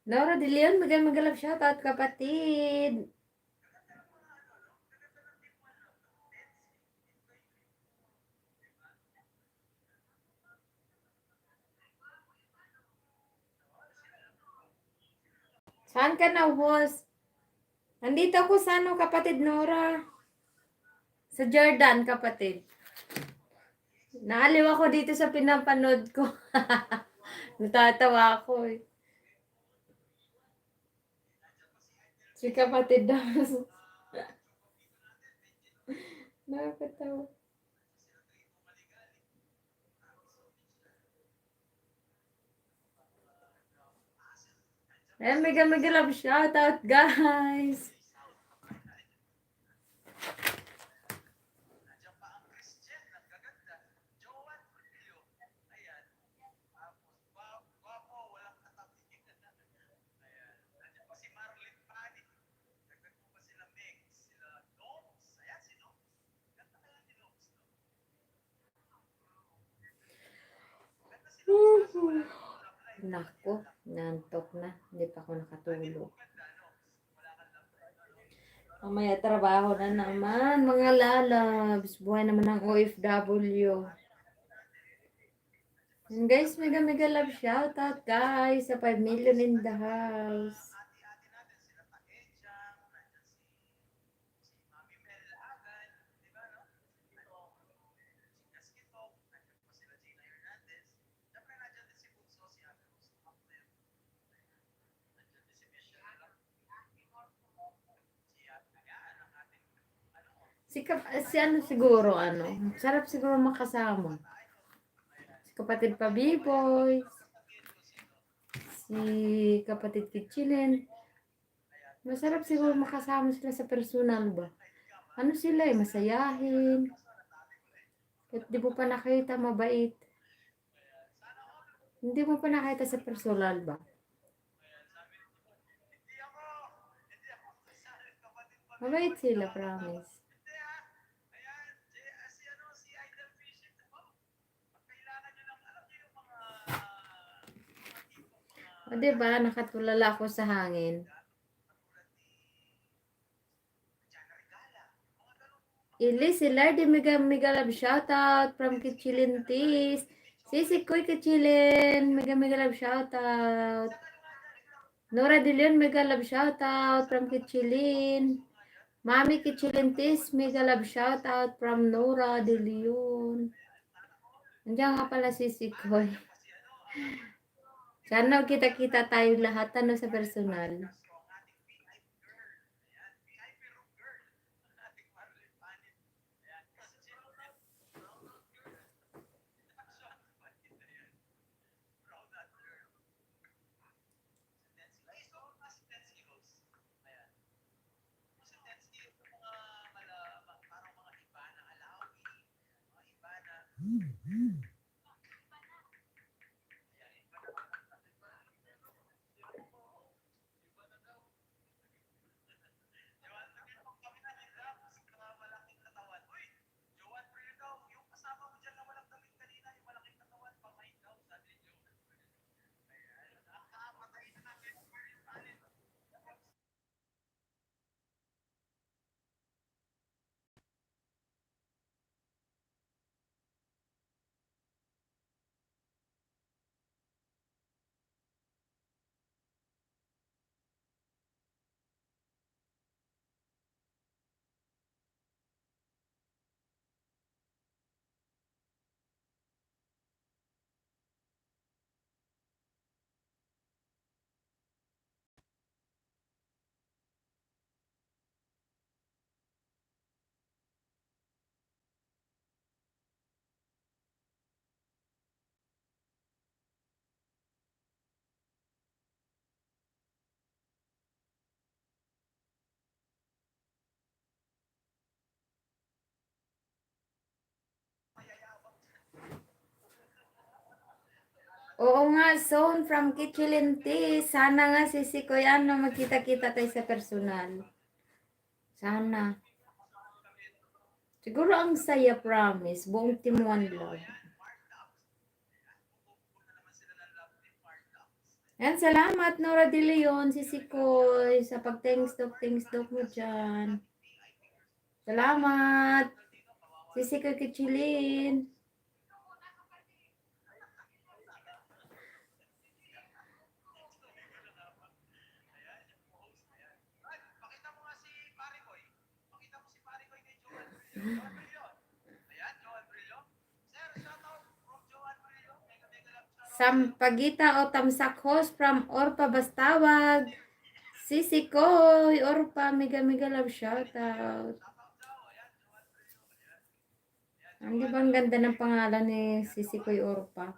Laura De Leon, magalap shoutout kapatid. Saan ka na, boss? Nandito ako sa ano, kapatid Nora. Sa Jordan, kapatid. Naaliw ako dito sa pinapanood ko. Natatawa ako eh. Si kapatid daw. Nakakatawa. Mega love shoutout, guys. Nako, nantok na. Hindi pa ako nakatulog. Mamaya trabaho na naman, mga lalabs. Buhay naman ng OFW. And guys, mega love shoutout guys sa 5 million in the house. Si ano siguro, ano. Sarap siguro makasama. Si kapatid pa B-Boy. Si kapatid Kitchinen. Masarap siguro makasama sila sa personal ba? Ano sila eh, masayahin. At di mo pa nakita, mabait. Hindi mo pa nakita sa personal ba? Mabait sila, promise. O diba, nakatulala ako sa hangin. Ili, si Lardy, mega love shoutout from Kichilintis. Sisi Koy Kichilin, mega love shoutout. Nora De Leon, mega love shoutout from Kichilin. Mami Kichilintis, mega love shoutout from Nora De Leon. Nandiyan nga pala Sisi Koy. Sana kita-kita tayo lahat ano sa personal. Oo nga, Zone from Kichilintis. Sana nga Sisi Koy, ano, magkita-kita tayo sa personal. Sana. Siguro ang saya, promise. Buong Team One Love. Yan, salamat Nora De Leon, Sisi Koy, sa pag-thanks talk mo dyan. Salamat. Sisi Koy Kichilin. Sampagita o Tamsak host from Orpa Bastawag. Sisi Koy, Orpa, mega love shoutout. Ang di ba ang ganda ng pangalan ni Sisi Koy Orpa?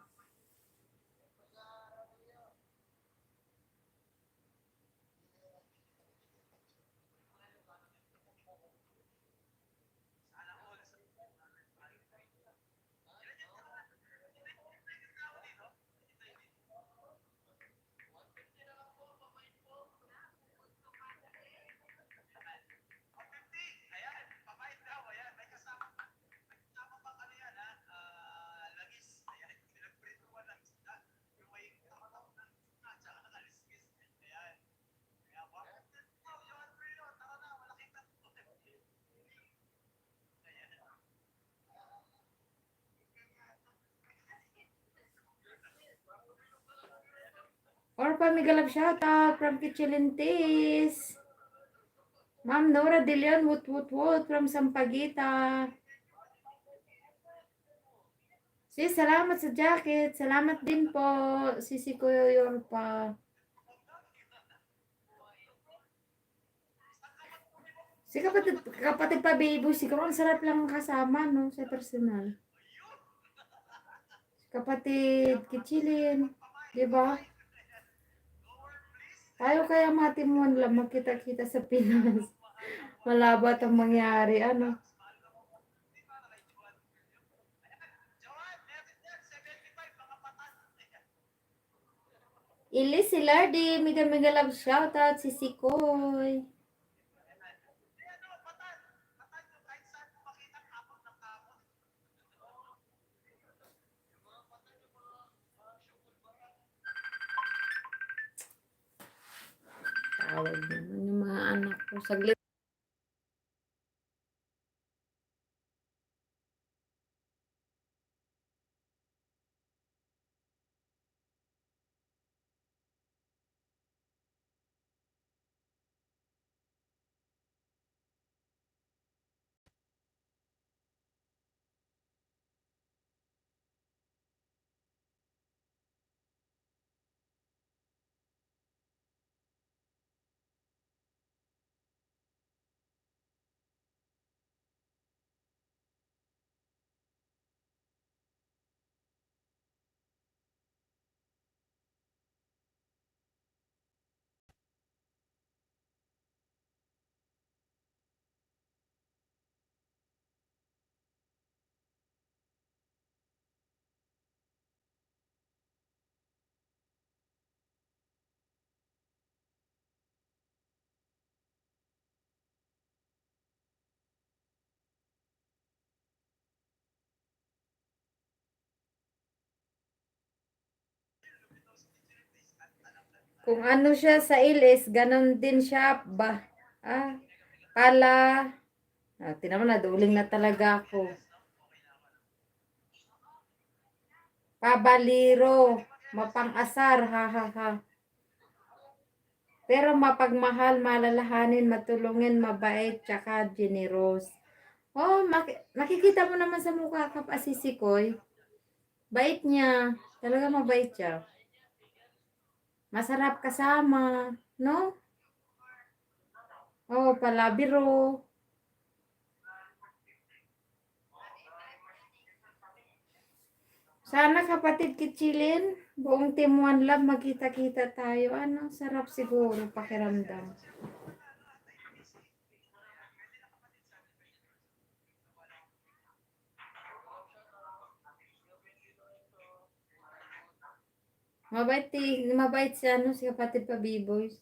Orpa, mega love shoutout from Kichilintis. Ma'am Nora De Leon, woot from Sampaguita. Sis, salamat sa jacket. Salamat din po, Sisi Koy Orpa. Si kapatid pa baby, siguro ang sarap lang kasama, no? Sa personal. Kapatid Kichilin, di ba? Tayo kaya matimuan lang magkita-kita sa Pinas. Malabat ang mangyari, ano? Ilis si Lardy, mega mega love shoutout si Sikoy. Tawag naman yung mga anak ko. Saglit. Kung ano siya sa Ilis, ganon din siya ba? Pala. Tinaman na, duling na talaga ako. Pabaliro, mapang-asar, ha ha ha. Pero mapagmahal, malalahanin, matulungin, mabait, tsaka generous. Oh, makikita mo naman sa mukha ka pa si Sikoy. Bait niya. Talaga mabait siya. Masarap kasama, no? Oh, palabiro. Sana kapatid Kitchilin, buong Team One Love, magkita-kita tayo. Ano, sarap siguro pakiramdam. Mabait si ano, si kapatid pa B-Boys.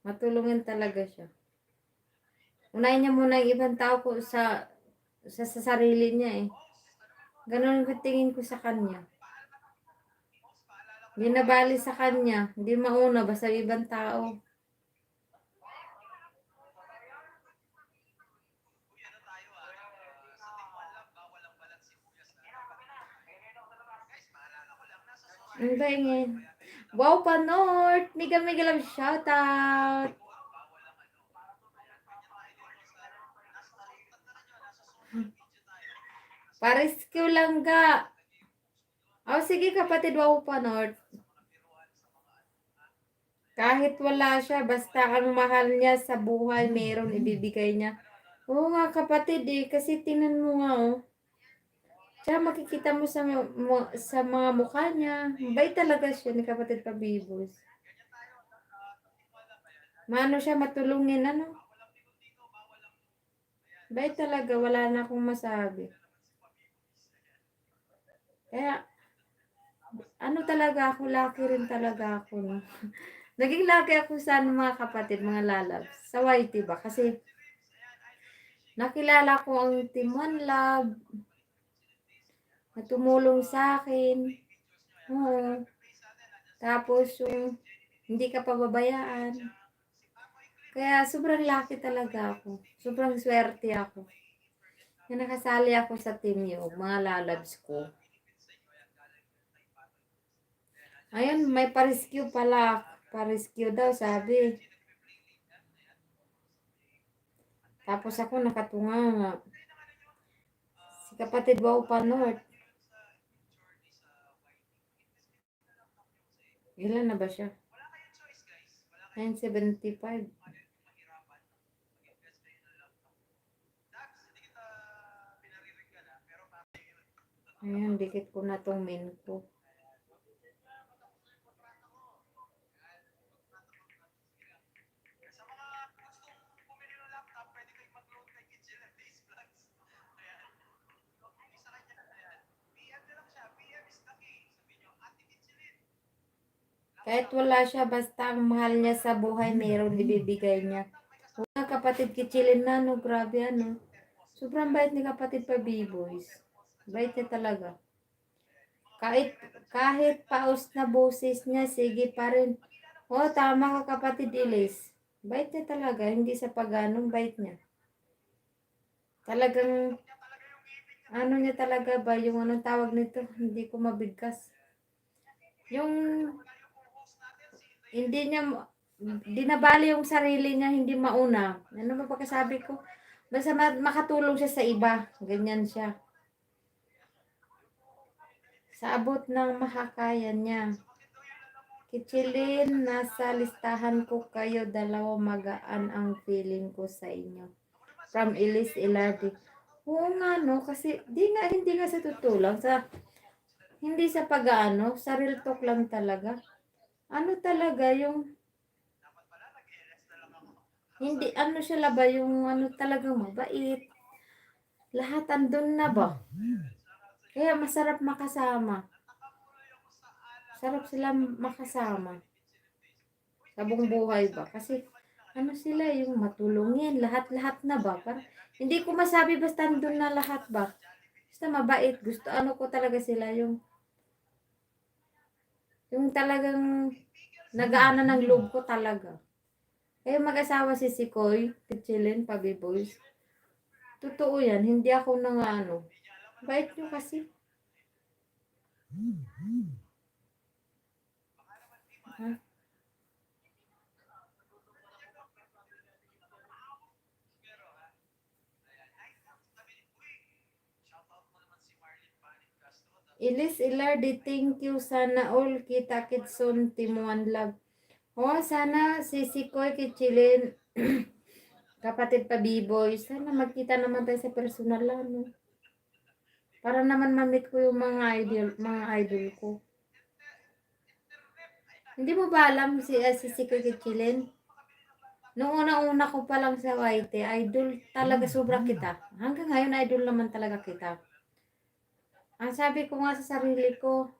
Matulungin talaga siya. Unahin niya muna yung ibang tao ko sa sarili niya eh. Ganon ko tingin ko sa kanya. Hindi nabali sa kanya. Hindi mauna basta ibang tao. Ang galing. Wow, Panort! Mega mega love shoutout! Pa-rescue lang ga. Oh, sige kapatid, wow, Panort. Kahit wala siya, basta ang mahal niya sa buhay, meron ibibigay niya. Oo nga kapatid eh, kasi tingnan mo nga oh. Siya makikita mo sa mga mukha niya. Mabait talaga siya ni kapatid Pabibos. Mano siya matulungin ano. Bait talaga, wala na akong masabi. Kaya, ano talaga ako, lucky rin talaga ako. No? Naging lucky ako sa mga kapatid, mga lalabs. Sa YT ba? Kasi, nakilala ko ang Team One Love. Na tumulong sa akin. Oo. Tapos, yung hindi ka pababayaan. Kaya, sobrang lucky talaga ako. Sobrang swerte ako. Na nakasali ako sa team niyo, mga lalabs ko. Ayun, may pa-rescue pala. Pa-rescue daw, sabi. Tapos ako nakatunga nga. Si kapatid Wow Panort. Ilan na ba siya? 975. Ayan, dikit ko na tong main ko. Kahit wala siya, basta ang mahal niya sa buhay, meron ibibigay niya. Mga kapatid kichilin na, no, grabe ano. Sobrang bait ni kapatid pa B-boys. Bait niya talaga. Kahit paus na boses niya, sige pa rin. Oh, tama ka kapatid Ilis. Bait niya talaga, hindi sa paganong bait niya. Talagang, ano niya talaga ba, yung anong tawag nito, hindi ko mabigkas. Yung, hindi niya, dinabali yung sarili niya, hindi mauna. Ano ba pagkasabi ko? Basta makatulong siya sa iba. Ganyan siya. Sa abot ng makakaya niya. Kichilin, nasa listahan ko kayo dalawa, magaan ang feeling ko sa inyo. From Elise Ilardi. Oo nga no, kasi hindi nga sa totoo lang, hindi sa pag-ano, sa real talk lang talaga. Ano talaga yung, hindi ano siya laba, yung ano talagang mabait. Lahat andun na ba? Kaya masarap makasama. Sarap sila makasama. Sa buong buhay ba? Kasi ano sila yung matulungin, lahat-lahat na ba? Hindi ko masabi basta andun na lahat ba? Basta mabait. Gusto ano ko talaga sila yung talagang nagaana ng loob ko talaga. Kaya mag-asawa si Sikoy, Pichilin, Pabi Boys. Totoo yan, hindi ako nang ano. Bait nyo kasi. Ha? Ilis Ilardi, thank you. Sana all kita kitson timuan love. Oh, sana si Sikoy Kichilin, kapatid pa B-boy, sana magkita naman tayo sa personal lang, no? Para naman ma-meet ko yung mga idol ko. Hindi mo ba alam si Sikoy Kichilin? Noong una-una ko pa lang sa YT, idol talaga sobra kita. Hanggang ngayon, idol naman talaga kita. Ang sabi ko nga sa sarili ko,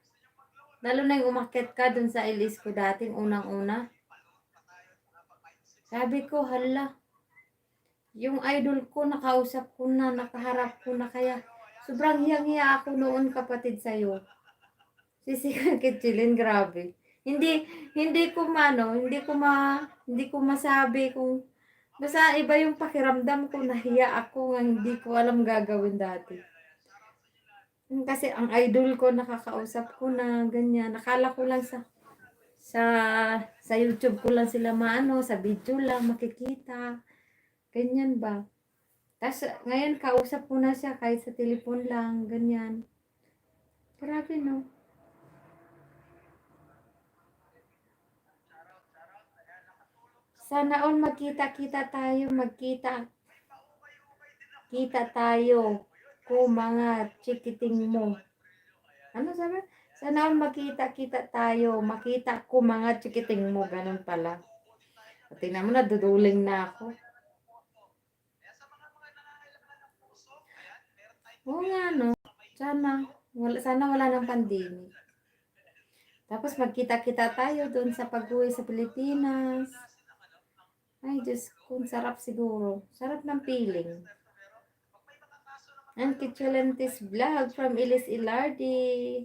lalo na yung umakyat ka dun sa Elis ko dating unang-una. Sabi ko, hala, yung idol ko, nakausap ko na, nakaharap ko na, kaya sobrang hiyang-hiya ako noon kapatid sa'yo. Sisikan Kitchilin, grabe. Hindi ko masabi kung, basta iba yung pakiramdam ko, nahiya ako nga hindi ko alam gagawin dati. Kasi ang idol ko, nakakausap ko na, ganyan. Nakala ko lang sa YouTube ko lang sila sa video lang makikita. Ganyan ba? Tapos ngayon kausap ko na siya kahit sa telepon lang, ganyan. Grabe no. Sana all magkita-kita tayo, kita tayo ko mga chikiting mo. Ano sabi? Sana all magkita-kita tayo, makita ko mga chikiting mo, ganun pala. Tingnan mo na, duduling na ako. Oo nga no, sana wala ng pandemic. Tapos magkita-kita tayo doon sa pag-uwi sa Pilipinas. Ay, Diyos kung sarap siguro. Sarap ng feeling. And Kitchulentis vlog from Ilis Ilardi.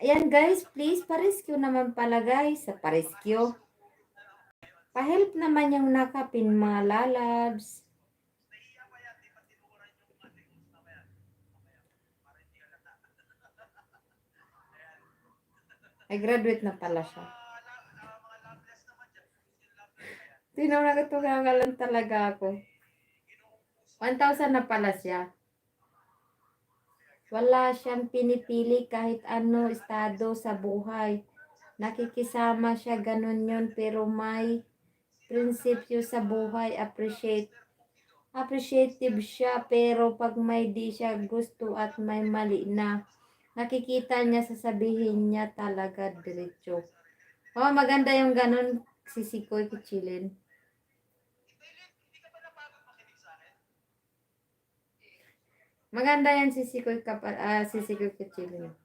Ayan guys, please, pa-rescue naman pala guys. Sa pa-rescue. Pa-help naman yung nakapin mga lalabs. Ay, graduate na pala siya. Tinawag ito kagalan talaga ako. 1,000 na pala siya. Wala siyang pinipili kahit ano estado sa buhay. nakikisama siya, ganun yun. Pero may prinsipyo sa buhay, appreciative siya. Pero pag may di siya gusto at may mali na, nakikita niya, sasabihin niya talaga diretso. Oh, maganda yung ganun, sisikoy kichilin. Maganda yan, sisikoy kichilin.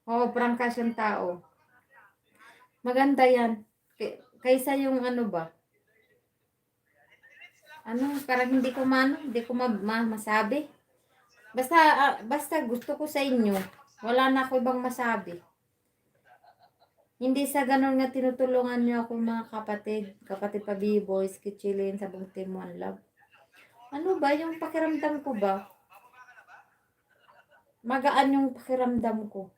Oo, prangka siyang tao. Maganda yan. Kaysa yung ano ba? Ano, parang hindi ko masabi. Basta gusto ko sa inyo. Wala na ako ibang masabi. Hindi sa ganun nga tinutulungan niyo ako mga kapatid pa B-boys, kichilin, sabong team one love. Ano ba, yung pakiramdam ko ba? Magaan yung pakiramdam ko.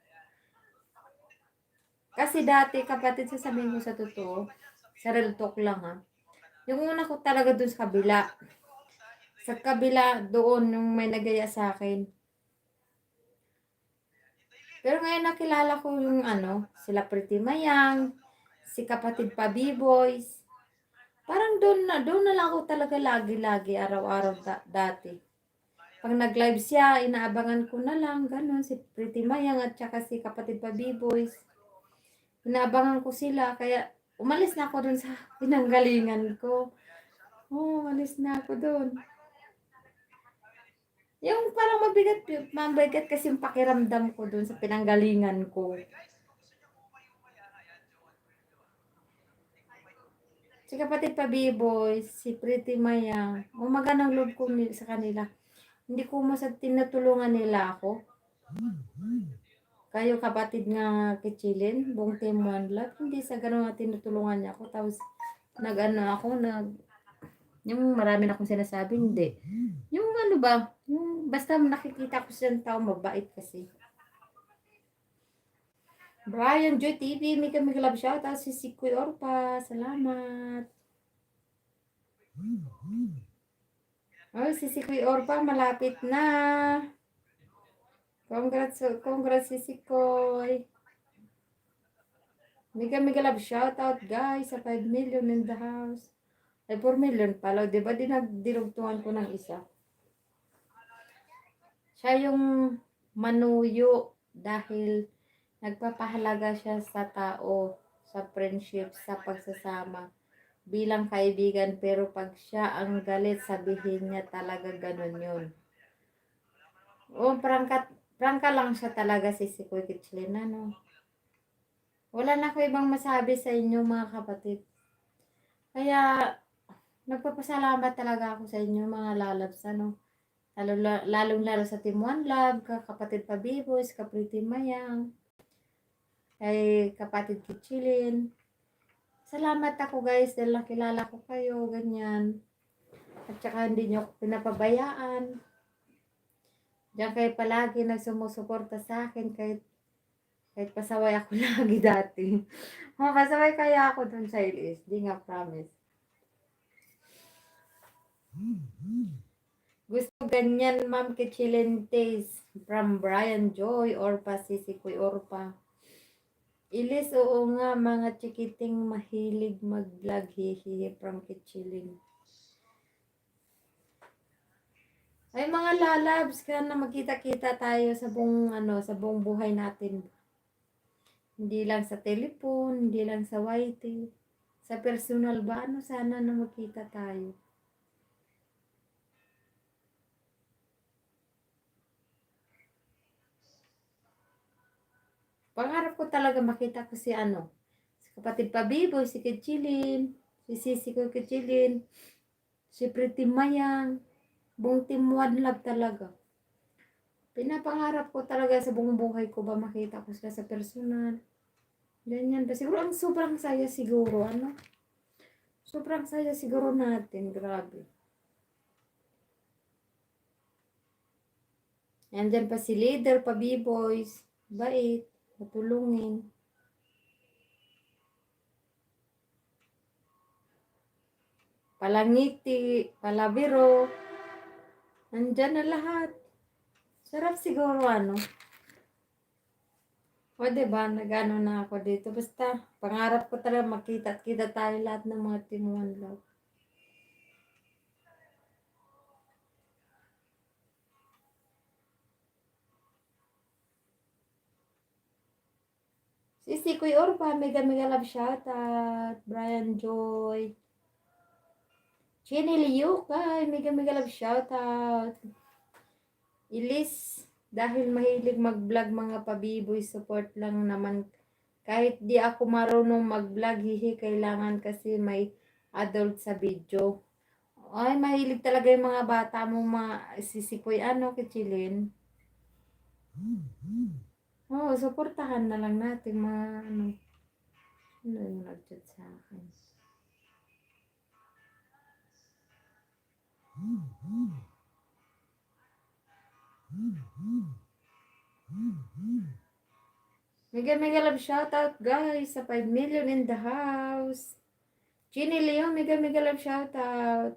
Kasi dati, kapatid, sasabihin ko sa totoo, sa real talk lang ha. Yung una ko talaga dun sa kabila. Sa kabila, doon, yung may nagaya sa akin. Pero ngayon nakilala ko yung ano, sila Pretty Mayang, si kapatid pa B-boys. Parang doon na lang ako talaga lagi-lagi, araw-araw dati. Pag nag-live siya, inaabangan ko na lang, ganun, si Pretty Mayang at saka si kapatid pa B-boys. Inaabangan ko sila, kaya umalis na ako dun sa pinanggalingan ko. Umalis na ako dun. Yung parang mabigat kasi yung pakiramdam ko dun sa pinanggalingan ko. Si kapatid pa B-boys, si Pretty Mayang, umaganang loob ko sa kanila. Hindi ko tinutulungan nila ako. Kayo kapatid nga kichilin, buong team one love, hindi sa ganun nga tinutulungan niya ako. Tapos yung marami na akong sinasabi, hindi. Yung ano ba, yung basta nakikita ko siyang tao, mabait kasi. Brian Joy TV, may love shoutout si Sikoy Orpa, salamat. Oh, si Sikoy Orpa, malapit na. Congrats si Sikoy. May love shoutout guys, sa 5 million in the house. Ay, 4 million pala, diba? Dinugtungan ko ng isa. Siya yung manuyo dahil nagpapahalaga siya sa tao, sa friendship, sa pagsasama bilang kaibigan, pero pag siya ang galit, sabihin niya talaga ganun yun. Prangka lang siya talaga si Sikoy Kitchlin, ano. Wala na ako ibang masabi sa inyo mga kapatid. Kaya nagpapasalamat talaga ako sa inyo mga lalabs, ano. Lalong-lalo sa Team One Love, kapatid pa B-boys, Pretty Mayang, kay kapatid Kitchilin. Salamat ako guys dahil nakilala ko kayo, ganyan. At saka hindi nyo ako pinapabayaan. Diyan kayo palagi nagsumusuporta sa akin kahit pasaway ako lagi dati. Pasaway kaya ako dun sa LS, di nga promise. Gusto ganyan, Ma'am Kitchilin taste from Brian Joy or Pasisikoy Orpa. Ilis, oo nga, mga chikiting mahilig mag-vlog, hihihi from Kitchilin. Ay mga lalabs, kaya na magkita-kita tayo sa buong buhay natin. Hindi lang sa telepon, hindi lang sa YT. Sa personal ba, sana na magkita tayo. Pangarap ko talaga makita ko si kapatid pa B-boy, si Kitchilin, si Sisi ko Kitchilin, si Pretty Mayang, buong team one love talaga. Pinapangarap ko talaga sa buong buhay ko ba makita ko sila sa personal. Ganyan ba? Siguro sobrang saya siguro, Sobrang saya siguro natin, grabe. Nandyan pa si leader, pa B-boys, bait, matulungin. Palangiti, palabiro, nandyan na lahat. Sarap siguro, O, diba? Nag-ano na ako dito. Basta, pangarap ko talaga makita at kita tayo lahat ng mga Team One Love. Si Kuy Orpa, mega mega love shoutout. Brian Joy. Chinny Liu kay, mega mega love shoutout. Ilis, dahil mahilig mag-vlog mga pabiboy, support lang naman. Kahit di ako marunong mag-vlog, hihi, kailangan kasi may adult sa video. Ay, mahilig talaga yung mga bata mo, mga sisikoy, ano, kichilin. Oo, supportahan na lang natin mga, ano yung nag-chat sa akin. Mega mega love shoutout guys sa 5 million in the house. Ginny Leo, mega mega love shoutout.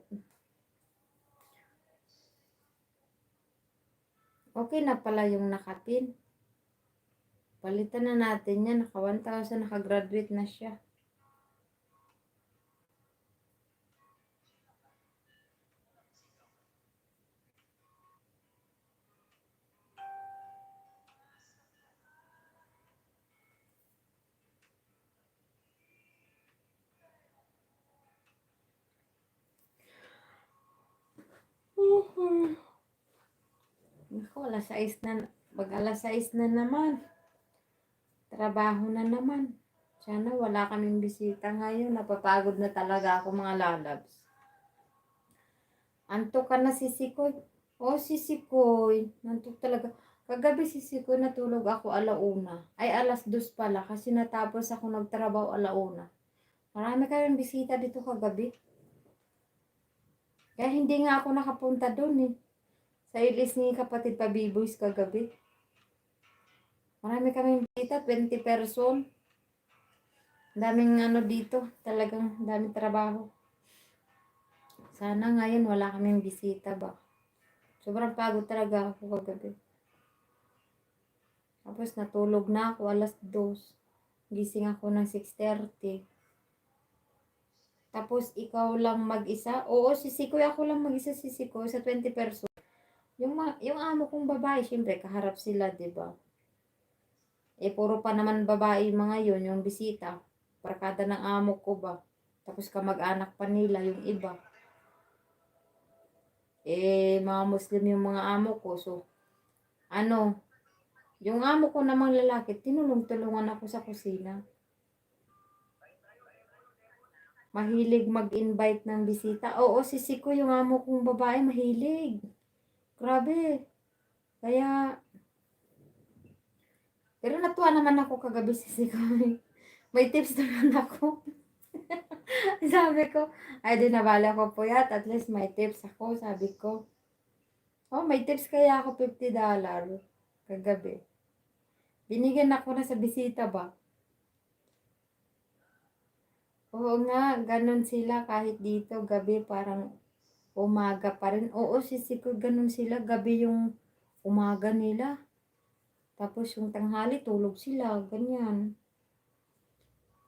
Okay na pala yung nakapin. Palitan na natin yan. Naka 1,000, nakagraduate na siya. Naku, alas 6 na. Pag alas 6 na naman. Trabaho na naman. Sana wala kaming bisita ngayon. Napapagod na talaga ako mga lalabs. Antok ka na Sisikoy. Oh, Sisikoy. Nantok talaga. Kagabi Sisikoy natulog ako alauna. Ay alas 2 pala kasi natapos ako nagtrabaho alauna. Marami kayong bisita dito kagabi. Kaya hindi nga ako nakapunta doon eh. Sa ilis ni kapatid Pabiboys kagabi. Marami kaming bisita, 20 person. Daming ano dito, talagang daming trabaho. Sana ngayon wala kaming bisita ba. Sobrang pagod talaga ako kagabi. Tapos natulog na ako alas 2. Gising ako ng 6:30. Tapos ikaw lang mag-isa. Oo, Sisikoy ako lang mag-isa Sisikoy sa 20 person. Yung amo kong babae, syempre kaharap sila, 'di ba? Eh puro pa naman babae mga yon yung bisita. Barkada ng amo ko ba. Tapos kamag-anak pa nila yung iba. Eh mga Muslim yung mga amo ko. So ano, yung amo ko namang lalaki, tinulong-tulungan ako sa kusina. Mahilig mag-invite ng bisita. Oo, Sisikoy yung amo kong babae, mahilig. Grabe. Kaya, pero natuwa naman ako kagabi Sisikoy. May tips naman ako. Sabi ko, ay di nabala ko po yat. At least may tips ako, sabi ko. Oh, may tips kaya ako $50 kagabi. Binigyan ako na sa bisita ba? Oo nga, ganun sila kahit dito gabi parang umaga pa rin. Oo, Sisikoy, ganun sila. Gabi yung umaga nila. Tapos yung tanghali, tulog sila. Ganyan.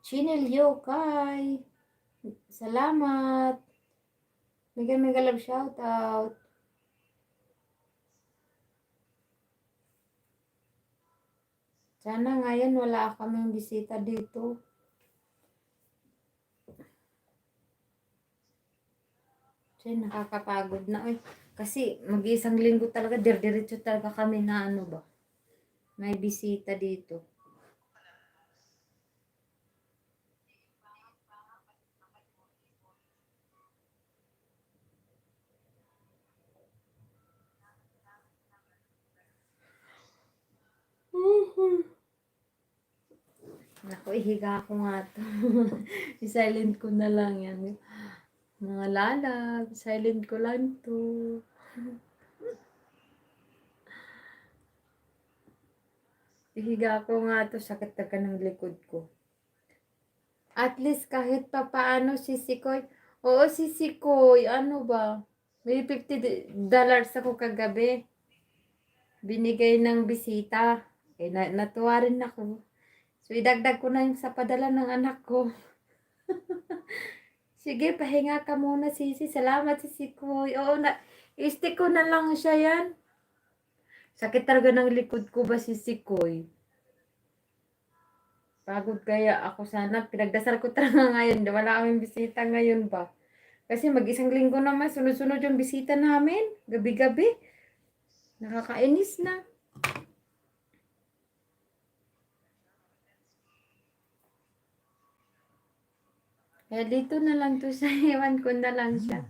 Chinel Yokay. Salamat. Mega mega love shoutout. Sana ngayon wala kaming bisita dito. Kasi nakakapagod na. Kasi mag-isang linggo talaga, diretso talaga kami na ano ba. May bisita dito. Naku, ihiga ko nga to. I-silent ko na lang yan. Mga lalag, silent ko lang to. Ihiga ko nga to, sakit talaga ng likod ko. At least kahit pa paano Sisikoy. Oo, Sisikoy, ano ba? May $50 ako kagabi. Binigay ng bisita. Natuwa rin ako. So, idagdag ko na yung sa padala ng anak ko. Sige, pahinga ka muna, Sisi. Salamat, Sisi Koy. Oo, i-stick ko na lang siya yan. Sakit talaga ng likod ko ba, Sisi Koy? Pagod kaya ako sana. Pinagdasal ko talaga ngayon. Wala kaming bisita ngayon ba? Kasi mag-isang linggo naman, sunod-sunod yung bisita namin. Gabi-gabi. Nakakainis na. Kaya dito na lang to sa iwan ko na lang siya.